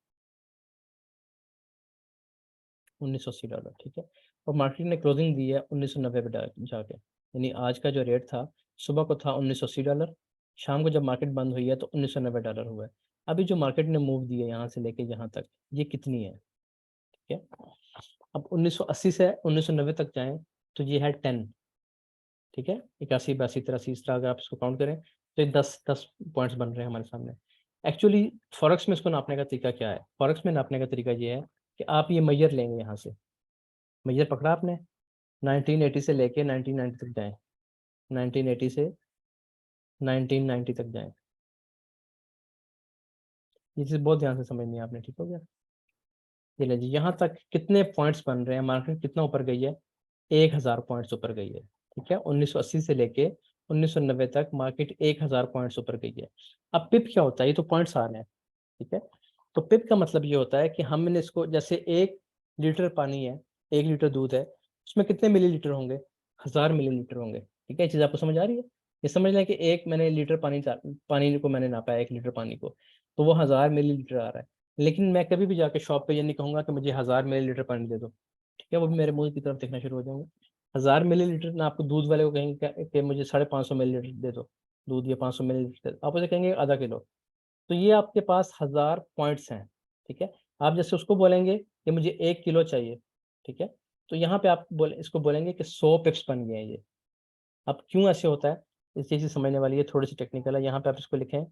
$1980, ठीक है। और मार्केट ने क्लोजिंग दी है 1990 पे जाके, यानी आज का जो रेट था सुबह को था $1980, शाम को जब मार्केट बंद हुई है तो $1990 हुआ है। अभी जो मार्केट ने मूव दी है यहाँ से लेके यहाँ तक, ये कितनी है, ठीक है। अब 1980 से 1990 तक जाएं तो ये है 10, ठीक है, 81, 82, 83, इस तरह अगर आप इसको काउंट करें तो ये 10 पॉइंट्स बन रहे हैं हमारे सामने। एक्चुअली फॉरेक्स में इसको नापने का तरीका क्या है, फॉरेक्स में नापने का तरीका ये है कि आप ये मैयर लेंगे, यहाँ से मैयर पकड़ा आपने, 1980 से लेके 1990 तक जाएं, 1980 से 1990 तक जाएं। ये चीज़ बहुत ध्यान से समझनी है आपने, ठीक हो गया। ये ले जी, यहाँ तक कितने पॉइंट्स बन रहे हैं, मार्केट कितना ऊपर गई है, 1000 पॉइंट्स ऊपर गई है, ठीक है। 1980 से लेके 1990 तक मार्केट 1000 पॉइंट्स ऊपर गई है। अब पिप क्या होता है, ये तो पॉइंट्स आ रहे हैं, ठीक है। तो पिप का मतलब ये होता है कि हमने इसको, जैसे 1 लीटर पानी है, 1 लीटर दूध है, उसमें कितने मिलीलीटर होंगे, 1000 मिलीलीटर होंगे, ठीक है। ये चीज़ आपको समझ आ रही है। ये समझ लें कि एक मैंने लीटर पानी को मैंने नापा है, 1 लीटर पानी को, तो वो 1000 मिलीलीटर आ रहा है। लेकिन मैं कभी भी जाके शॉप पे ये नहीं कहूँगा कि मुझे 1000 मिलीलीटर पानी दे दो, ठीक है। वो भी मेरे मुंह की तरफ देखना शुरू हो जाएंगे। 1000 मिलीलीटर ना, आपको दूध वाले को कहेंगे कि मुझे 550 मिलीलीटर दे दो दूध, या 500 मिलीलीटर, आप उसे कहेंगे आधा किलो। तो ये आपके पास 1000 पॉइंट्स हैं, ठीक है। आप जैसे उसको बोलेंगे कि मुझे 1 किलो चाहिए, ठीक है, तो यहाँ पे आप इसको बोलेंगे कि 100 पिप्स बन गए हैं ये। अब क्यों ऐसे होता है, इस चीज़ समझने वाली है, थोड़ी सी टेक्निकल है। यहाँ पे आप इसको लिखें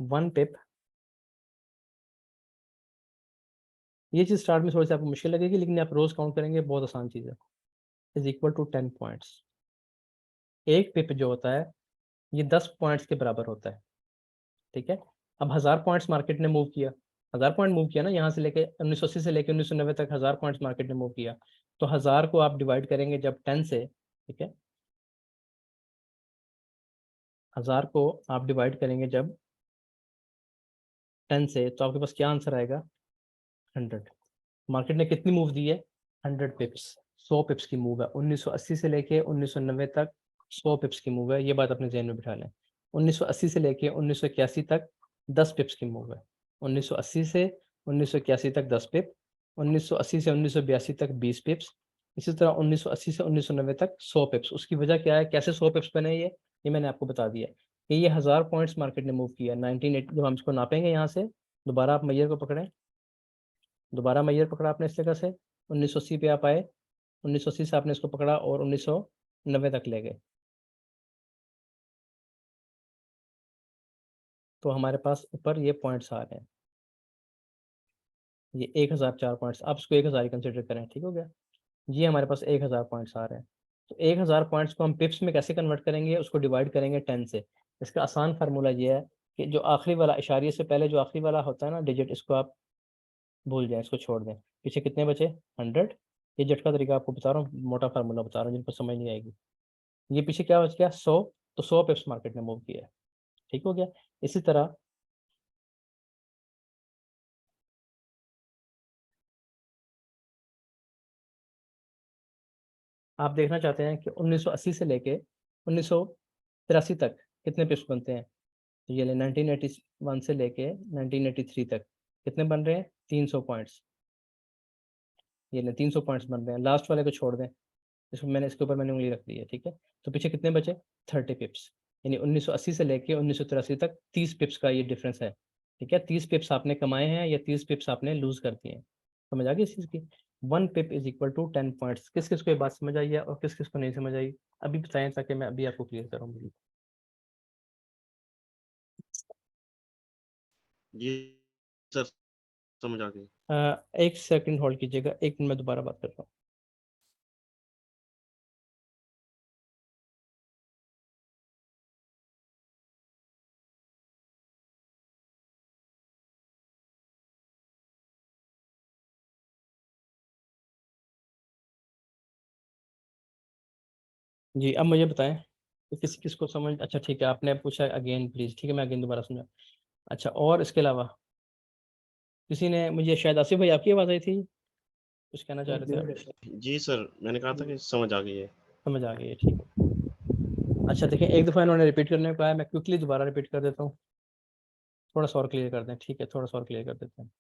1 पिप, ये चीज़ स्टार्ट में थोड़ी सी आपको मुश्किल लगेगी, लेकिन आप रोज काउंट करेंगे बहुत आसान चीज़ है, इज इक्वल टू 10 पॉइंट्स। एक पिप जो होता है ये 10 पॉइंट्स के बराबर होता है, ठीक है। अब 1000 पॉइंट्स मार्केट ने मूव किया, 1000 पॉइंट मूव किया ना, यहाँ से लेके 1980 से लेके 1990 तक 1000 पॉइंट्स मार्केट ने मूव किया। तो 1000 को आप डिवाइड करेंगे जब 10 से, ठीक है, 1000 को आप डिवाइड करेंगे जब 10 से, तो आपके पास क्या आंसर आएगा, 100। मार्केट ने कितनी मूव दी है, 100 पिप्स, 100 पिप्स की मूव है। 1980 से लेके 1990 तक 100 पिप्स की मूव है, ये बात अपने जहन में बिठा लें। 1980 से लेके 1981 तक 10 पिप्स की मूव है। 1980 से 1981 तक 10 पिप, 1980 से 1982 तक 20 पिप्स, इसी तरह 1980 से 1990 तक 100 पिप्स। उसकी वजह क्या है, कैसे 100 पिप्स बने, ये मैंने आपको बता दिया कि ये 1000 पॉइंट्स मार्केट ने मूव किया 1980। जब हम इसको नापेंगे यहाँ से, दोबारा आप मैयर को पकड़ें, दोबारा मैयर पकड़ा आपने इस जगह से, 1980 पे आप आए, 1980 से आपने इसको पकड़ा और 1990 तक ले गए, तो हमारे पास ऊपर ये पॉइंट्स आ रहे हैं, ये 1004 पॉइंट्स, आप इसको 1000 ही कंसिडर करें, ठीक हो गया। ये हमारे पास 1000 पॉइंट्स आ रहे हैं। तो 1000 पॉइंट्स को हम पिप्स में कैसे कन्वर्ट करेंगे, उसको डिवाइड करेंगे 10 से। इसका आसान फार्मूला ये है कि जो आखिरी वाला इशारे से पहले जो आखिरी वाला होता है ना डिजिट, इसको आप भूल जाएं, इसको छोड़ दें, पीछे कितने बचे, 100। ये झटका तरीका आपको बता रहा हूँ, मोटा फार्मूला बता रहा हूँ, जिनको समझ नहीं आएगी। ये पीछे क्या बच गया, 100, तो 100 पिप्स मार्केट ने मूव किया है, ठीक हो गया। इसी तरह आप देखना चाहते हैं कि 1980 से लेके 1983 तक कितने पिप्स बनते हैं, तो ये ले 1981 से लेके 1983 तक कितने बन रहे हैं, 300 पॉइंट्स, ये ले 300 पॉइंट्स बन रहे हैं। लास्ट वाले को छोड़ दें, इसके ऊपर मैंने उंगली रख दी है, ठीक है। तो पीछे कितने बचे, 30 पिप्स, यानी 1980 से लेके 1983 तक 30 पिप्स का ये डिफरेंस है, ठीक है। 30 पिप्स आपने कमाए हैं या 30 पिप्स आपने लूज कर दिए हैं, समझ आ गई इस चीज़ की। 1 पिप इज इक्वल टू 10 पॉइंट्स। किस किस को ये बात समझ आई है और किस किस को नहीं समझ आई, अभी बताएं ताकि मैं अभी आपको क्लियर करूँ। जी सर, समझ आ गई। एक सेकंड होल्ड कीजिएगा, 1 मिनट में दोबारा बात करता हूँ। जी, अब मुझे बताएं कि किसको समझ, अच्छा ठीक है, आपने पूछा अगेन प्लीज, ठीक है मैं अगेन दोबारा समझा। अच्छा, और इसके अलावा किसी ने, मुझे शायद आसिफ भाई आपकी आवाज़ आई थी, कुछ कहना चाह रहे थे आप? जी सर, मैंने कहा था कि समझ आ गई है। समझ आ गई है, ठीक है। अच्छा देखिए, एक दफ़ा इन्होंने रिपीट करने को कहा है, मैं क्विकली दोबारा रिपीट कर देता हूँ, थोड़ा सा और क्लियर कर दें, ठीक है, थोड़ा सा और क्लियर कर देते हैं।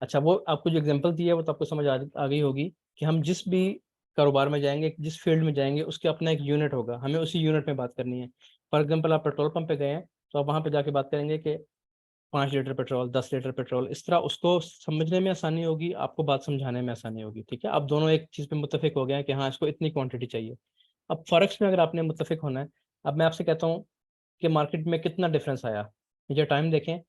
अच्छा, वो आपको जो एग्जांपल दिया है वो तो आपको समझ आ गई होगी कि हम जिस भी कारोबार में जाएंगे, जिस फील्ड में जाएंगे, उसके अपना एक यूनिट होगा, हमें उसी यूनिट में बात करनी है। फॉर एग्जांपल आप पेट्रोल पंप पे गए हैं, तो आप वहाँ पे जाके बात करेंगे कि 5 लीटर पेट्रोल, 10 लीटर पेट्रोल, इस तरह उसको समझने में आसानी होगी, आपको बात समझाने में आसानी होगी, ठीक है। अब दोनों एक चीज़ पे मुत्तफिक हो गए हैं कि हाँ इसको इतनी क्वांटिटी चाहिए। अब फर्क्स में अगर आपने मुत्तफिक होना है, अब मैं आपसे कहता हूँ कि मार्केट में कितना डिफरेंस आया। मुझे टाइम देखें,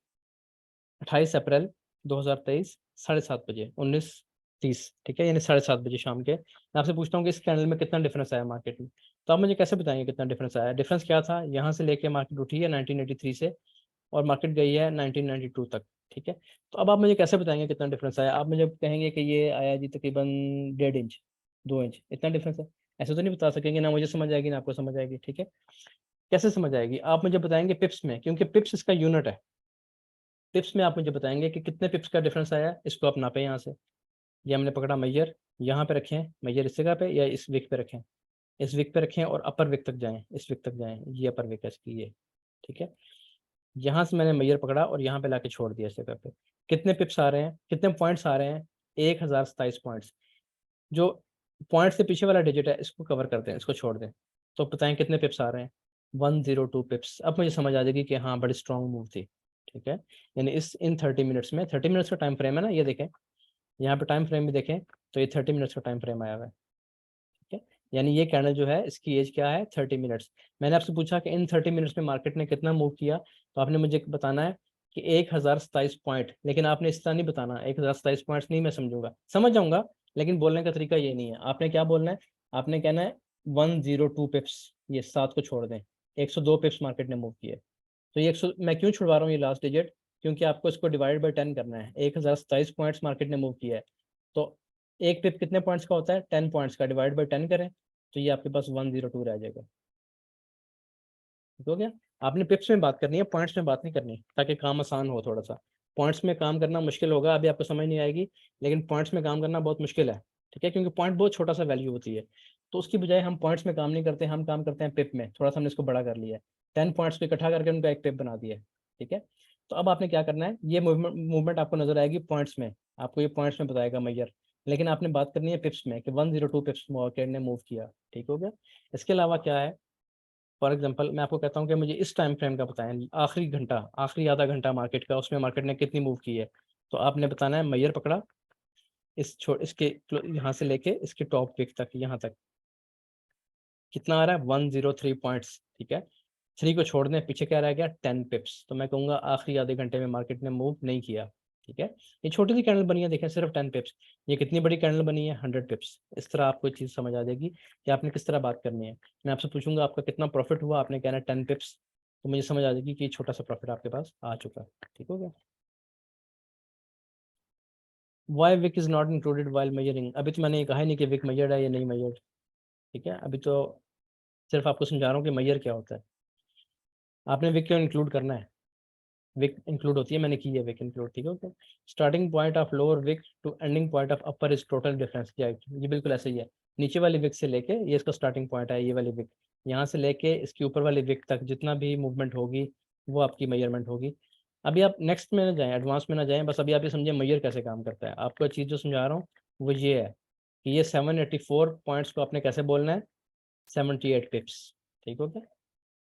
28 अप्रैल 2023, 7:30 बजे, 19:30, ठीक है, यानी 7:30 बजे शाम के। मैं आपसे पूछता हूँ कि इस कैंडल में कितना डिफरेंस आया मार्केट में, तो आप मुझे कैसे बताएंगे कितना डिफरेंस आया? डिफरेंस क्या था, यहाँ से लेके मार्केट उठी है 1983 से, और मार्केट गई है 1992 तक, ठीक है। तो अब आप मुझे कैसे बताएंगे कितना डिफरेंस आया? आप मुझे कहेंगे कि ये आया जी तकरीबन 1.5 इंच, 2 इंच, इतना डिफरेंस है। ऐसे तो नहीं बता सकेंगे, ना मुझे समझ आएगी ना आपको समझ आएगी, ठीक है। कैसे समझ आएगी? आप मुझे बताएंगे पिप्स में, क्योंकि पिप्स इसका यूनिट है। पिप्स में आप मुझे बताएंगे कि कितने पिप्स का डिफरेंस आया, इसको आप नापें यहाँ से। ये हमने पकड़ा मैयर, यहाँ पे रखें मैयर, इस जगह पे या इस विक पे रखें, इस विक पे रखें और अपर विक तक जाएं, इस विक तक जाएं, ये अपर विक है इसकी, ये, ठीक है। यहाँ से मैंने मैयर पकड़ा और यहाँ पे लाके छोड़ दिया इस जगह पे। कितने पिप्स आ रहे हैं, कितने पॉइंट्स आ रहे हैं? 1027 पॉइंट्स। जो पॉइंट से पीछे वाला डिजिट है इसको कवर कर दें, इसको छोड़ दें, तो बताएं कितने पिप्स आ रहे हैं? 102 पिप्स। अब मुझे समझ आ जाएगी कि हाँ बड़ी स्ट्रॉन्ग मूव थी, ठीक है। यानी इस इन 30 मिनट्स में, 30 मिनट्स का टाइम फ्रेम है ना, ये देखें, यहाँ पे टाइम फ्रेम भी देखें, तो ये 30 मिनट्स का टाइम फ्रेम आया हुआ है, ठीक है। यानी ये कैंडल जो है इसकी एज क्या है? 30 मिनट्स। मैंने आपसे पूछा कि इन 30 मिनट्स में मार्केट ने कितना मूव किया, तो आपने मुझे बताना है कि 1027 पॉइंट। लेकिन आपने इस तरह नहीं बताना, 1027 पॉइंट्स नहीं, मैं समझूंगा, समझ जाऊंगा, लेकिन बोलने का तरीका ये नहीं है। आपने क्या बोलना है? आपने कहना है 102 पिप्स, ये 7 को छोड़ दें, 102 पिप्स मार्केट ने मूव किए। तो ये 100, मैं क्यों छुड़वा रहा हूँ ये लास्ट डिजिट? क्योंकि आपको इसको डिवाइड बाई 10 करना है। 1027 पॉइंट्स मार्केट ने मूव किया है, तो एक पिप कितने पॉइंट्स का होता है? 10 पॉइंट्स का, डिवाइड बाई 10 करें, तो ये आपके पास 102 रह जाएगा, ठीक हो गया। आपने पिप्स में बात करनी है, पॉइंट्स में बात नहीं करनी, ताकि काम आसान हो थोड़ा सा। पॉइंट्स में काम करना मुश्किल होगा, अभी आपको समझ नहीं आएगी, लेकिन पॉइंट्स में काम करना बहुत मुश्किल है, ठीक है, क्योंकि पॉइंट बहुत छोटा सा वैल्यू होती है। तो उसकी बजाय हम पॉइंट्स में काम नहीं करते, हम काम करते हैं पिप में, थोड़ा सा हमने इसको बड़ा कर लिया है, 10 पॉइंट्स को इकट्ठा करके उनका एक पिप बना दिया है, ठीक है। तो अब आपने क्या करना है, ये मूवमेंट आपको नजर आएगी पॉइंट्स में, आपको ये पॉइंट्स में बताएगा मैयर, लेकिन आपने बात करनी है पिप्स में कि 102 पिप्स मार्केट ने मूव किया, ठीक हो गया। इसके अलावा क्या है? फॉर एग्जांपल मैं आपको कहता हूँ कि मुझे इस टाइम फ्रेम का बताएं, आखिरी घंटा, आखिरी आधा घंटा मार्केट का, उसमें मार्केट ने कितनी मूव की है। तो आपने बताना है मैयर पकड़ा, इसके यहाँ से लेके इसके टॉप पिक तक, यहाँ तक कितना आ रहा है? 103 पॉइंट्स, ठीक है। 3 को छोड़ दें, पीछे क्या रह गया? 10 पिप्स। तो मैं कहूँगा आखिरी आधे घंटे में मार्केट ने मूव नहीं किया, ठीक है। ये छोटी सी कैंडल बनी है, देखें, सिर्फ 10 पिप्स। ये कितनी बड़ी कैंडल बनी है? 100 पिप्स। इस तरह आपको चीज़ समझ आ जाएगी कि आपने किस तरह बात करनी है। मैं आपसे पूछूंगा आपका कितना प्रॉफिट हुआ, आपने कहना है 10 पिप्स, तो मुझे समझ आ जाएगी कि छोटा सा प्रॉफिट आपके पास आ चुका है, ठीक हो गया। Why wick is not included while measuring? अभी तो मैंने ये कहा ही नहीं कि विक मेजर्ड है या नहीं मेजर्ड, ठीक है। अभी तो सिर्फ आपको समझा रहा हूँ कि मेजर क्या होता है। आपने विक क्यों इंक्लूड करना है? विक इंक्लूड होती है, मैंने की है विक इंक्लूड, ठीक है, okay. Starting point of lower wick to ending point of upper is total difference, ये बिल्कुल ऐसे ही है। नीचे वाली विक से लेके, ये इसका स्टार्टिंग पॉइंट है, ये वाली विक, यहाँ से लेके इसके ऊपर वाली विक तक जितना भी मूवमेंट होगी वो आपकी मेजरमेंट होगी। अभी आप नेक्स्ट में ना जाएं, एडवांस में ना जाएं, बस अभी आप ये समझिए मैयर कैसे काम करता है। आपको चीज़ जो समझा रहा हूँ वो ये है कि ये 784 पॉइंट्स को आपने कैसे बोलना है? 78 पिप्स, ठीक हो गया।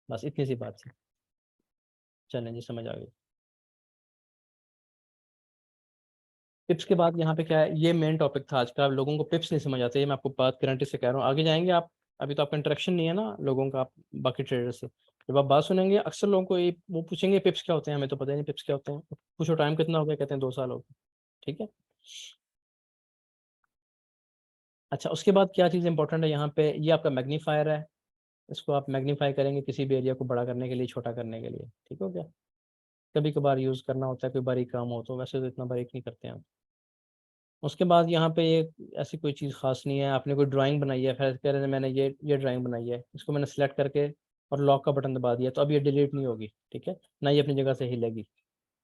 बस इतनी सी बात है, चलें जी, समझ आ गई। पिप्स के बाद यहाँ पे क्या है? ये मेन टॉपिक था आज का। लोगों को पिप्स नहीं समझ आते, ये मैं आपको बात गारंटी से कह रहा हूँ। आगे जाएंगे आप, अभी तो आपका इंटरेक्शन नहीं है ना लोगों का, आप बाकी ट्रेडर से जब आप बात सुनेंगे, अक्सर लोगों को ये वो पूछेंगे पिप्स क्या होते हैं, हमें तो पता ही नहीं पिप्स क्या होते हैं। पूछो टाइम कितना हो गया, कहते हैं 2 साल हो गए, ठीक है। अच्छा, उसके बाद क्या चीज़ इंपॉर्टेंट है यहाँ पे? ये आपका मैग्नीफायर है, इसको आप मैग्नीफाई करेंगे किसी भी एरिया को बड़ा करने के लिए, छोटा करने के लिए, ठीक हो गया। कभी कभार यूज़ करना होता है, कोई बारीक काम हो तो, वैसे तो इतना बारीक नहीं करते हैं हम। उसके बाद यहाँ पे ये ऐसी कोई चीज़ ख़ास नहीं है, आपने कोई ड्राइंग बनाई है, फिर कह रहे हैं मैंने ये ड्राइंग बनाई है, इसको मैंने सेलेक्ट करके और लॉक का बटन दबा दिया, तो अब ये डिलीट नहीं होगी, ठीक है, ना ये अपनी जगह से हिलेगी।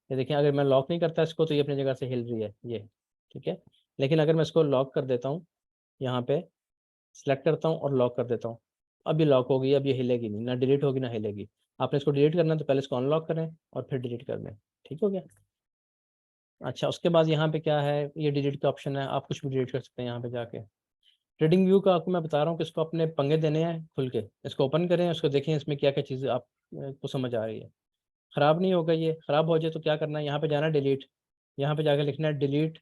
ये देखिए, अगर मैं लॉक नहीं करता इसको तो ये अपनी जगह से हिल रही है ये, ठीक है। लेकिन अगर मैं इसको लॉक कर देता हूँ, यहाँ पे सेलेक्ट करता हूँ और लॉक कर देता हूँ, अब ये लॉक हो गई, अब ये हिलेगी नहीं, ना डिलीट होगी ना हिलेगी। आपने इसको डिलीट करना है तो पहले इसको अनलॉक करें और फिर डिलीट कर दें, ठीक हो गया। अच्छा, उसके बाद यहाँ पे क्या है, ये डिलीट का ऑप्शन है, आप कुछ भी डिलीट कर सकते हैं यहाँ पे जाके। ट्रेडिंग व्यू का आपको मैं बता रहा हूँ कि इसको अपने पंगे देने हैं खुल के, इसको ओपन करें, उसको देखें इसमें क्या क्या चीज़ें आपको समझ आ रही है। ख़राब नहीं होगा, ये ख़राब हो जाए तो क्या करना है, यहाँ पे जाना है डिलीट, यहाँ पे जाकर लिखना है delete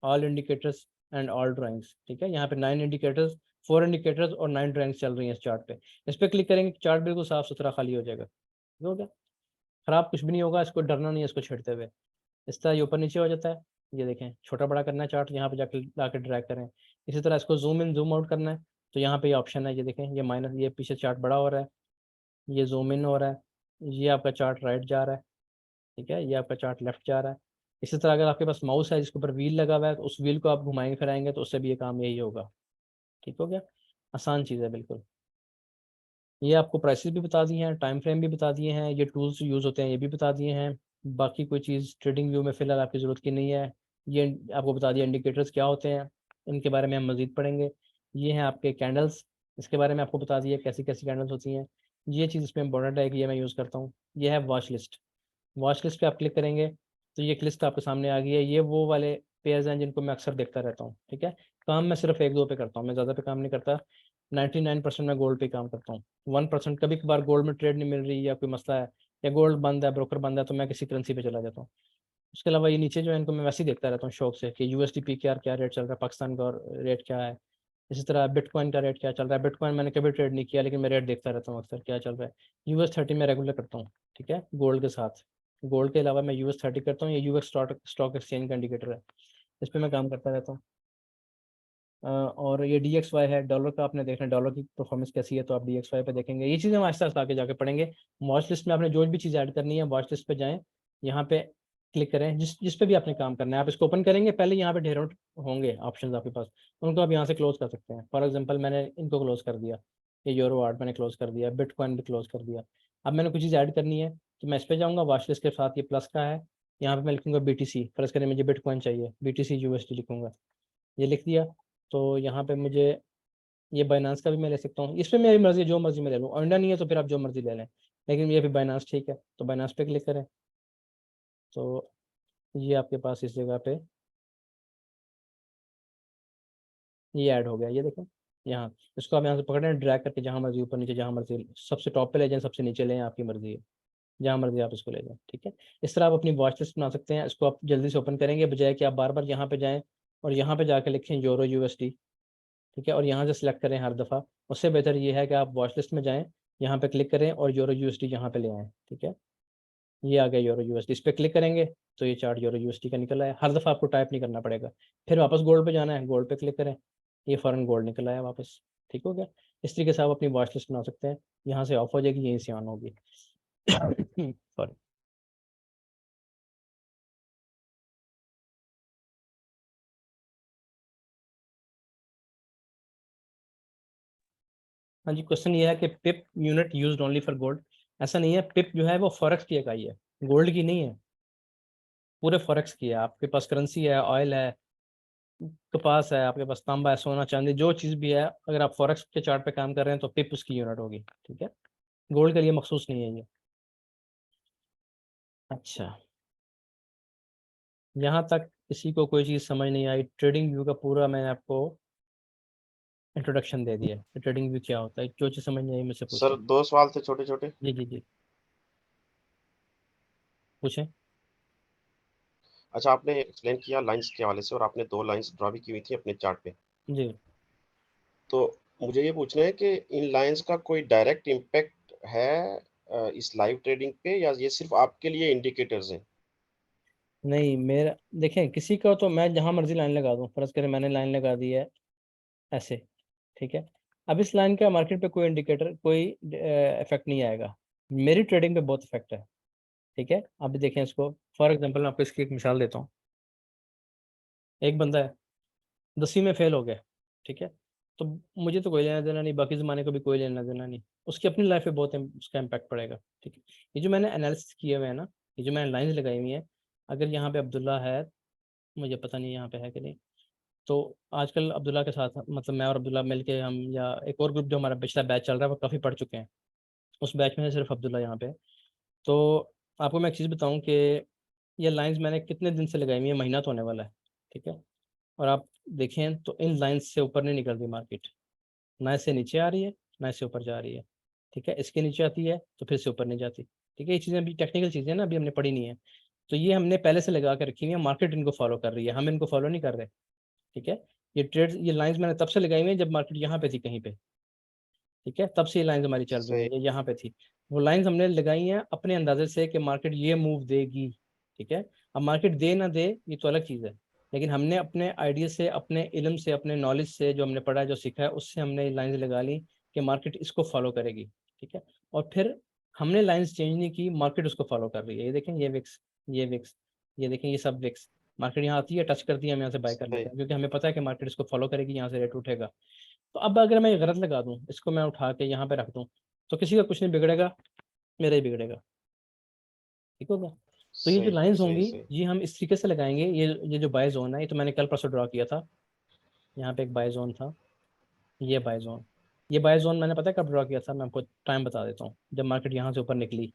all indicators and all drawings, ठीक है। यहाँ पे 9 इंडिकेटर्स, 4 इंडिकेटर्स और 9 ड्राइंग्स चल रही हैं इस चार्ट पे। इस पर क्लिक करेंगे, चार्ट बिल्कुल साफ सुथरा खाली हो जाएगा, ठीक हो गया। ख़राब कुछ भी नहीं होगा, इसको डरना नहीं है इसको छेड़ते हुए। इस तरह ये ऊपर नीचे हो जाता है, ये देखें, छोटा बड़ा करना है चार्ट, यहाँ पे जाकर लाकर ड्रैग करें। इसी तरह इसको जूम इन जूम आउट करना है, तो यहाँ पे ये ऑप्शन है, ये देखें, ये माइनस, ये पीछे चार्ट बड़ा हो रहा है, ये जूम इन हो रहा है, ये आपका चार्ट राइट जा रहा है, ठीक है, ये आपका चार्ट लेफ्ट जा रहा है। इसी तरह अगर आपके पास माउस है जिसके ऊपर व्हील लगा हुआ है, तो उस व्हील को आप घुमाएंगे फिराएंगे तो उससे भी ये काम यही होगा, ठीक हो गया। आसान चीज़ है बिल्कुल। ये आपको प्राइसेस भी बता दिए हैं, टाइम फ्रेम भी बता दिए हैं, ये टूल्स यूज़ होते हैं ये भी बता दिए हैं। बाकी कोई चीज़ ट्रेडिंग व्यू में फ़िलहाल आपकी ज़रूरत की नहीं है। ये आपको बता दिया इंडिकेटर्स क्या होते हैं, इनके बारे में हम मज़ीद पढ़ेंगे। ये हैं आपके कैंडल्स, इसके बारे में आपको बता दिया कैसी कैसी कैंडल्स होती हैं। ये चीज़ इसमें इंपॉर्टेंट है कि ये मैं यूज़ करता हूँ। ये है वॉच लिस्ट, वॉच लिस्ट पे आप क्लिक करेंगे तो ये एक लिस्ट आपके सामने आ गई है। ये वो वाले पेयर्स हैं जिनको मैं अक्सर देखता रहता हूँ, ठीक है। काम मैं सिर्फ 1-2 पे करता हूँ, मैं ज़्यादा पे काम नहीं करता। 99% मैं गोल्ड पे काम करता हूँ। 1% कभी कभार गोल्ड में ट्रेड नहीं मिल रही या कोई मसला है या गोल्ड बंद है, ब्रोकर बंद है, तो मैं किसी करेंसी पे चला जाता हूँ। उसके अलावा ये नीचे जो है इनको मैं वैसे ही देखता रहता हूँ शौक से कि यूएसडी पीकेआर क्या रेट चल रहा है, पाकिस्तान का रेट क्या है। इसी तरह बिटकॉइन का रेट क्या चल रहा है, बिटकॉइन मैंने कभी ट्रेड नहीं किया लेकिन मैं रेट देखता रहता हूँ अक्सर क्या चल रहा है। US30 में रेगुलर करता हूँ, ठीक है, गोल्ड के साथ। गोल्ड के अलावा मैं US30 करता हूँ, ये यूएस स्टॉक एक्सचेंज का इंडिकेटर है, इस पर मैं काम करता रहता हूँ। और ये DXY है, डॉलर का आपने देखना है डॉलर की परफॉर्मेंस कैसी है, तो आप DXY पे देखेंगे। ये चीज़ें हम आहिस्ता आहिस्ता आगे जाके पढ़ेंगे। वॉच लिस्ट में आपने जो भी चीज़ ऐड करनी है वॉच लिस्ट पे जाएँ, यहाँ पे क्लिक करें, जिस पे भी आपने काम करना है आप इसको ओपन करेंगे, पहले यहाँ पे ढेरों होंगे ऑप्शंस आपके पास, उनको आप यहाँ से क्लोज कर सकते हैं। फॉर एग्जांपल मैंने इनको क्लोज कर दिया, ये यूरो आर्ट मैंने क्लोज कर दिया, बिटकॉइन भी क्लोज कर दिया। अब मैंने कुछ चीज़ ऐड करनी है तो मैं इस पे जाऊँगा, वॉच लिस्ट के साथ ये प्लस का है, यहाँ पे मैं लिखूँगा BTC, फर्ज करें मुझे बिटकॉइन चाहिए, BTC USD लिखूँगा, ये लिख दिया। तो यहाँ पे मुझे ये बाइनांस का भी मैं ले सकता हूँ, इसमें मेरी मर्जी, जो मर्जी मैं ले लूँ, अंडा नहीं है तो फिर आप जो मर्जी ले लें, लेकिन ये भी बाइनांस ठीक है, तो बाइनांस पे क्लिक करें तो ये आपके पास इस जगह पे ये ऐड हो गया, ये देखें यहाँ। इसको आप यहाँ से पकड़ें, ड्रैग करके जहाँ मर्जी ऊपर नीचे, जहाँ मर्जी सबसे टॉप पे ले जाएं, सबसे नीचे लें, आपकी मर्जी है, जहाँ मर्जी आप इसको ले जाएं, ठीक है। इस तरह आप अपनी वॉच लिस्ट बना सकते हैं। इसको आप जल्दी से ओपन करेंगे बजाय कि आप बार बार यहाँ पे जाएँ और यहाँ पे जाके लिखें यूरो USD, ठीक है, और यहाँ से सिलेक्ट करें हर दफ़ा। उससे बेहतर ये है कि आप वॉच लिस्ट में जाएँ, यहाँ पे क्लिक करें और यूरो USD यहाँ पे ले आएँ, ठीक है। ये आ गया यूरो USD, इस पे क्लिक करेंगे तो ये चार्ट यूरो USD का निकल आया। हर दफ़ा आपको टाइप नहीं करना पड़ेगा। फिर वापस गोल्ड पे जाना है, गोल्ड पे क्लिक करें, ये फ़ौरन गोल्ड निकल आया वापस, ठीक हो गया। इस तरीके से आप अपनी वॉच लिस्ट बना सकते हैं, यहाँ से ऑफ हो जाएगी, यहीं से ऑन होगी। सॉरी। हाँ जी, क्वेश्चन ये है कि pip unit used only for gold. ऐसा नहीं है, पिप जो है वो फॉरेक्स की इकाई है, गोल्ड की नहीं है, पूरे फॉरेक्स की है। आपके पास करेंसी है, ऑयल है, कपास है, आपके पास तांबा है, सोना चांदी, जो चीज़ भी है, अगर आप फॉरेक्स के चार्ट पे काम कर रहे हैं तो पिप उसकी यूनिट होगी, ठीक है। गोल्ड के लिए मखसूस नहीं है ये। अच्छा, यहाँ तक किसी को कोई चीज़ समझ नहीं आई, ट्रेडिंग व्यू का पूरा मैंने आपको इंट्रोडक्शन दे दिया है। ट्रेडिंग व्यू क्या होता है, जो चीज़ समझ नहीं आई मुझसे सर पूछें। 2 सवाल थे छोटे-छोटे। जी जी जी, पूछें। अच्छा, आपने एक्सप्लेन किया लाइन्स के हवाले से और आपने 2 लाइन्स ड्रा भी की हुई थी अपने चार्ट पे। जी तो मुझे ये पूछना है कि इन लाइन्स का कोई डायरेक्ट इम्पैक्ट है इस लाइव ट्रेडिंग पे या ये सिर्फ़ आपके लिए इंडिकेटर्स हैं? नहीं, मेरा देखें, किसी का तो मैं जहाँ मर्जी लाइन लगा दूँ, फर्ज करें मैंने लाइन लगा दी है ऐसे, ठीक है। अब इस लाइन का मार्केट पे कोई इंडिकेटर, कोई इफेक्ट नहीं आएगा, मेरी ट्रेडिंग पे बहुत इफेक्ट है, ठीक है। अब देखें इसको, फॉर एग्जांपल मैं आपको इसकी एक मिसाल देता हूँ। एक बंदा है, 10वीं में फेल हो गया, ठीक है, तो मुझे तो कोई लेना देना नहीं, बाकी ज़माने को भी कोई लेना देना नहीं, उसकी अपनी लाइफ पे बहुत उसका इम्पैक्ट पड़ेगा, ठीक है। ये जो मैंने एनालिसिस किए हुए है ना, ये जो मैंने लाइंस लगाई हुई है, अगर यहाँ पे अब्दुल्ला है, मुझे पता नहीं यहाँ पे है कि नहीं, तो आजकल अब्दुल्ला के साथ मतलब मैं और अब्दुल्ला मिलके हम, या एक और ग्रुप जो हमारा पिछला बैच चल रहा है वो काफ़ी पढ़ चुके हैं, उस बैच में से सिर्फ अब्दुल्ला यहाँ पे है। तो आपको मैं एक चीज़ बताऊँ कि ये लाइंस मैंने कितने दिन से लगाई हुई है, महीना तो होने वाला है, ठीक है, और आप देखें तो इन लाइंस से ऊपर नहीं निकल रही मार्केट, ना इससे नीचे आ रही है ना इससे ऊपर जा रही है, ठीक है, इसके नीचे आती है तो फिर से ऊपर नहीं जाती, ठीक है, ये चीज़ें अभी टेक्निकल चीज़ें ना, अभी हमने पढ़ी नहीं है, तो ये हमने पहले से लगा के रखी हुई है, मार्केट इनको फॉलो कर रही है, हम इनको फॉलो नहीं कर रहे, ठीक है। ये ट्रेड, ये लाइंस मैंने तब से लगाई हुई है जब मार्केट यहाँ पे थी कहीं पे, ठीक है, तब से ये लाइंस हमारी चल रही सही। है, ये यहाँ पे थी, वो लाइंस हमने लगाई हैं अपने अंदाजे से कि मार्केट ये मूव देगी, ठीक है। अब मार्केट दे ना दे ये तो अलग चीज़ है, लेकिन हमने अपने आइडिया से, अपने इल्म से, अपने नॉलेज से, जो हमने पढ़ा है, जो सीखा है, उससे हमने लाइंस लगा ली कि मार्केट इसको फॉलो करेगी, ठीक है, और फिर हमने लाइंस चेंज नहीं की, मार्केट उसको फॉलो कर रही है, ये देखें, ये विक्स, ये विक्स, ये देखें, ये सब विक्स, मार्केट यहाँ आती है, टच करती है, हम यहाँ से बाय कर सही। लेते हैं, क्योंकि हमें पता है कि मार्केट इसको फॉलो करेगी, यहाँ से रेट उठेगा। तो अब अगर मैं ये गलत लगा दूं, इसको मैं उठा के यहाँ पे रख दूं, तो किसी का कुछ नहीं बिगड़ेगा, मेरा ही बिगड़ेगा, ठीक होगा। तो ये जो सही। लाइंस सही। होंगी, सही। ये हम इस तरीके से लगाएंगे, ये जो बाय जोन है, ये तो मैंने कल परसों ड्रॉ किया था, यहाँ पे एक बाय जोन था, ये बाय जोन, ये बाय जोन मैंने पता है कब ड्रॉ किया था, मैं आपको टाइम बता देता हूँ, जब मार्केट यहाँ से ऊपर निकली,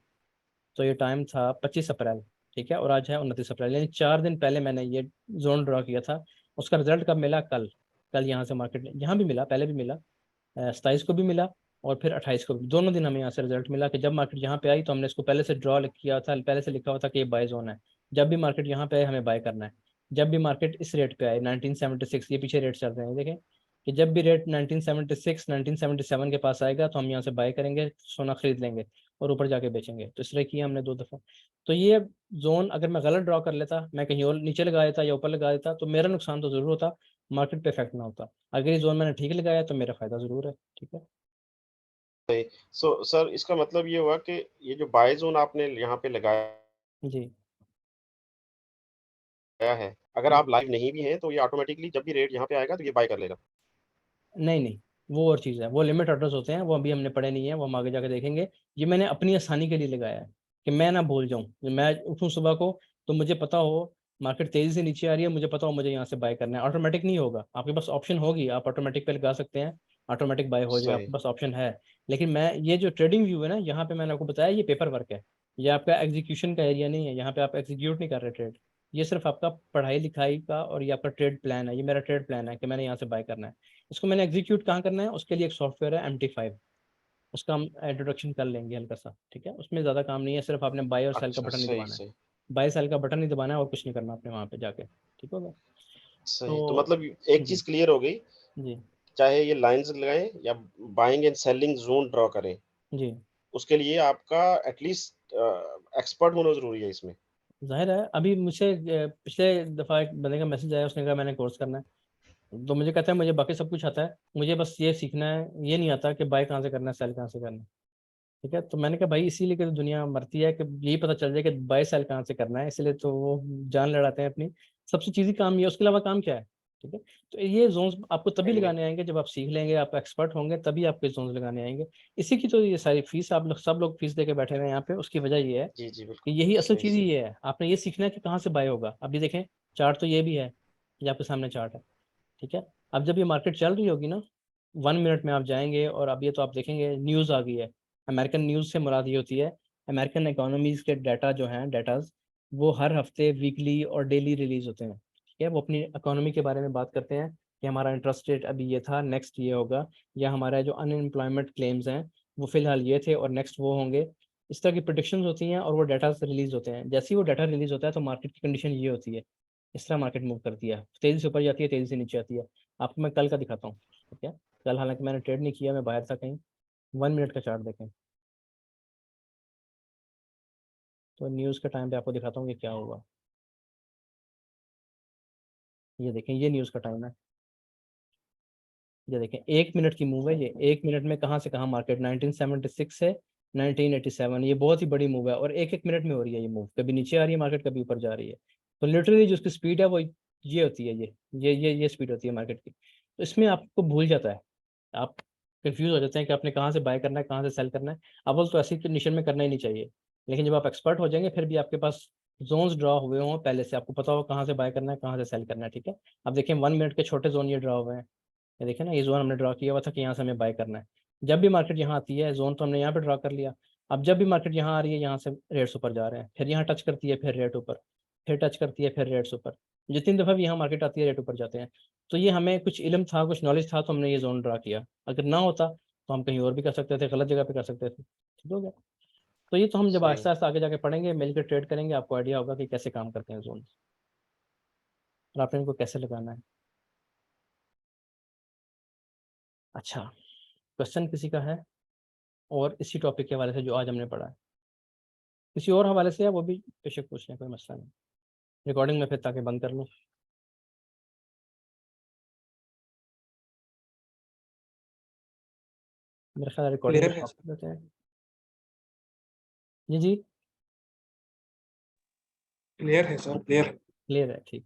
तो ये टाइम था 25 अप्रैल, ठीक है, और आज है 29 अप्रैल, यानी 4 दिन पहले मैंने ये जोन ड्रॉ किया था। उसका रिजल्ट कब मिला? कल। कल यहाँ से मार्केट, यहाँ भी मिला, पहले भी मिला, 27 को भी मिला, और फिर 28 को भी, दोनों दिन हमें यहाँ से रिजल्ट मिला कि जब मार्केट यहाँ पे आई तो हमने इसको पहले से ड्रॉ किया था, पहले से लिखा हुआ था कि ये बाय जोन है, जब भी मार्केट यहाँ पे आए हमें बाय करना है, जब भी मार्केट इस रेट पे आए 1976, ये पीछे रेट चल रहे हैं देखें, कि जब भी रेट 1976 1977 के पास आएगा तो हम यहाँ से बाय करेंगे, सोना खरीद लेंगे और ऊपर जाके बेचेंगे, तो इस तरह किया हमने 2 दफ़ा। तो ये जोन अगर मैं गलत ड्रॉ कर लेता, मैं कहीं और नीचे लगा देता या ऊपर लगा देता, तो मेरा नुकसान तो ज़रूर होता, मार्केट पे इफेक्ट ना होता। अगर ये जोन मैंने ठीक लगाया तो मेरा फायदा ज़रूर है, ठीक है। सही। सो सर, इसका मतलब ये हुआ कि ये जो बाय ज़ोन आपने यहाँ पे लगाया जी है, अगर जी। आप लाइव नहीं भी हैं, तो ये ऑटोमैटिकली जब भी रेट यहाँ पे आएगा, तो ये बाय कर लेगा? नहीं नहीं, वो और चीज़ है, वो लिमिट ऑर्डर्स होते हैं, वो अभी हमने पढ़े नहीं है, वो हम आगे जाके देखेंगे। ये मैंने अपनी आसानी के लिए लगाया है कि मैं ना भूल जाऊँ, मैं उठूँ सुबह को तो मुझे पता हो मार्केट तेज़ी से नीचे आ रही है, मुझे पता हो मुझे यहाँ से बाय करना है। ऑटोमेटिक नहीं होगा, आपके पास ऑप्शन होगी, आप ऑटोमेटिक पे लगा सकते हैं, ऑटोमेटिक बाय हो जाए, सही। आपके पास ऑप्शन है। लेकिन मैं ये जो ट्रेडिंग व्यू है ना, यहाँ पे मैंने आपको बताया ये पेपर वर्क है, ये आपका एग्जीक्यूशन का एरिया नहीं है, यहाँ पे आप एग्जीक्यूट नहीं कर रहे ट्रेड, ये सिर्फ आपका पढ़ाई लिखाई का और ये आपका ट्रेड प्लान है, ये मेरा ट्रेड प्लान है कि मैंने यहाँ से बाय करना है। इसको मैंने एग्जीक्यूट कहाँ करना है, उसके लिए एक सॉफ्टवेयर है MT5, उसका हम इंट्रोडक्शन कर लेंगे हल्का सा, ठीक है, उसमें ज़्यादा काम नहीं है, सिर्फ आपने बाय और सेल का अच्छा, बटन नहीं सही, दबाना है, सही। बाय सेल का बटन नहीं दबाना है और कुछ नहीं करना आपने वहाँ पे जाके, ठीक होगा। सही, तो तो मतलब एक जी चीज़ क्लियर हो गई, जी चाहे ये लाइन्स लगाएँ या buying and selling zone draw करें, जी, उसके लिए आपका एटलीस्ट एक्सपर्ट होना ज़रूरी है इसमें। जाहिर है। अभी मुझे पिछले दफ़ा एक बंदे का मैसेज आया, उसने कहा मैंने कोर्स करना है, तो मुझे कहता है मुझे बाकी सब कुछ आता है, मुझे बस ये सीखना है, ये नहीं आता कि बाय कहाँ से करना है, सेल कहाँ से करना है, ठीक है। तो मैंने कहा भाई इसीलिए कि तो दुनिया मरती है कि यही पता चल जाए कि बाय सेल कहाँ से करना है, इसलिए तो वो जान लड़ाते हैं अपनी, सबसे चीज़ी काम ये, उसके अलावा काम क्या है, ठीक है। तो ये जोन्स आपको तभी नहीं, नहीं। लगाने आएंगे जब आप सीख लेंगे, आप एक्सपर्ट होंगे, तभी आपको जोन्स लगाने आएंगे। इसी की तो ये सारी फीस, आप लोग सब लोग फीस दे के बैठे हैं यहाँ पे, उसकी वजह ये है जी, जी, कि बिल्कुल। यही असल सही, चीज़ ही सही। ये है, आपने ये सीखना है कि कहाँ से बाय होगा। अभी देखें चार्ट तो ये भी है, ये आपके सामने चार्ट है, ठीक है। अब जब ये मार्केट चल रही होगी ना, 1 मिनट में आप जाएंगे और अब ये तो आप देखेंगे न्यूज़ आ गई है, अमेरिकन न्यूज़ से मुराद ये होती है अमेरिकन इकोनॉमीज़ के डाटा जो हैं, डाटाज वो हर हफ्ते, वीकली और डेली रिलीज होते हैं, ठीक है। वो अपनी इकोनॉमी के बारे में बात करते हैं कि हमारा इंटरेस्ट रेट अभी ये था, नेक्स्ट ये होगा, या हमारा जो अनएम्प्लॉयमेंट क्लेम्स हैं वो फिलहाल ये थे और नेक्स्ट वो होंगे। इस तरह की प्रोडिक्शंस होती हैं और वो डाटा रिलीज होते हैं, जैसे ही वो डाटा रिलीज होता है तो मार्केट की कंडीशन ये होती है, इस तरह मार्केट मूव करती है, तेज़ी से ऊपर जाती है, तेज़ी से नीचे आती है। आपको मैं कल का दिखाता हूँ, ठीक है। कल हालांकि मैंने ट्रेड नहीं किया, मैं बाहर था कहीं। 1 मिनट का चार्ट देखें, तो न्यूज़ के टाइम पे आपको दिखाता हूँ कि क्या हुआ। ये देखें, ये न्यूज़ का टाइम है, ये देखें 1 मिनट की मूव है, ये 1 मिनट में कहाँ से कहाँ मार्केट 1976 से 1987, ये बहुत ही बड़ी मूव है और एक एक मिनट में हो रही है ये मूव, कभी नीचे आ रही है मार्केट, कभी ऊपर जा रही है। तो लिटरली जो उसकी स्पीड है वो ये होती है, ये स्पीड होती है मार्केट की। तो इसमें आपको भूल जाता है, आप कंफ्यूज हो जाते हैं कि आपने कहाँ से बाय करना है, कहाँ से सेल करना है। अव्वल तो ऐसी कंडीशन में करना ही नहीं चाहिए, लेकिन जब आप एक्सपर्ट हो जाएंगे फिर भी आपके पास जोन्स ड्रा हुए हों पहले से, आपको पता हो कहाँ से बाय करना है, कहाँ से सेल करना है, ठीक है। अब देखिए 1 मिनट के छोटे जोन ये ड्रा हुए हैं, ये देखिए ना, ये जोन हमने ड्रा किया हुआ था कि यहाँ से हमें बाय करना है। जब भी मार्केट यहाँ आती है, जोन तो हमने यहाँ पे ड्रा कर लिया। अब जब भी मार्केट यहाँ आ रही है, यहाँ से रेट्स ऊपर जा रहे हैं, फिर यहाँ टच करती है, फिर रेट ऊपर, फिर टच करती है, फिर रेट्स ऊपर। जितनी दफ़ा भी यहाँ मार्केट आती है, रेट ऊपर जाते हैं। तो ये हमें कुछ इल्म था, कुछ नॉलेज था, तो हमने ये जोन ड्रा किया। अगर ना होता तो हम कहीं और भी कर सकते थे, गलत जगह पे कर सकते थे, ठीक हो गया। तो ये तो हम जब सही। आहिस्ता आहिस्ता आगे जाके पढ़ेंगे, मिलकर ट्रेड करेंगे, आपको आइडिया होगा कि कैसे काम करते हैं जोन, और आपने इनको कैसे लगाना है। अच्छा, क्वेश्चन किसी का है और इसी टॉपिक के हवाले से जो आज हमने पढ़ा है, किसी और हवाले से है वो भी बेशक पूछ लें, कोई मसला नहीं। रिकॉर्डिंग में फिर ताकि बंद कर लूँ। मेरा ख्याल रिकॉर्डिंग क्लियर को है stop कर देते हैं। जी जी, क्लियर है सर, क्लियर है। क्लियर है, ठीक।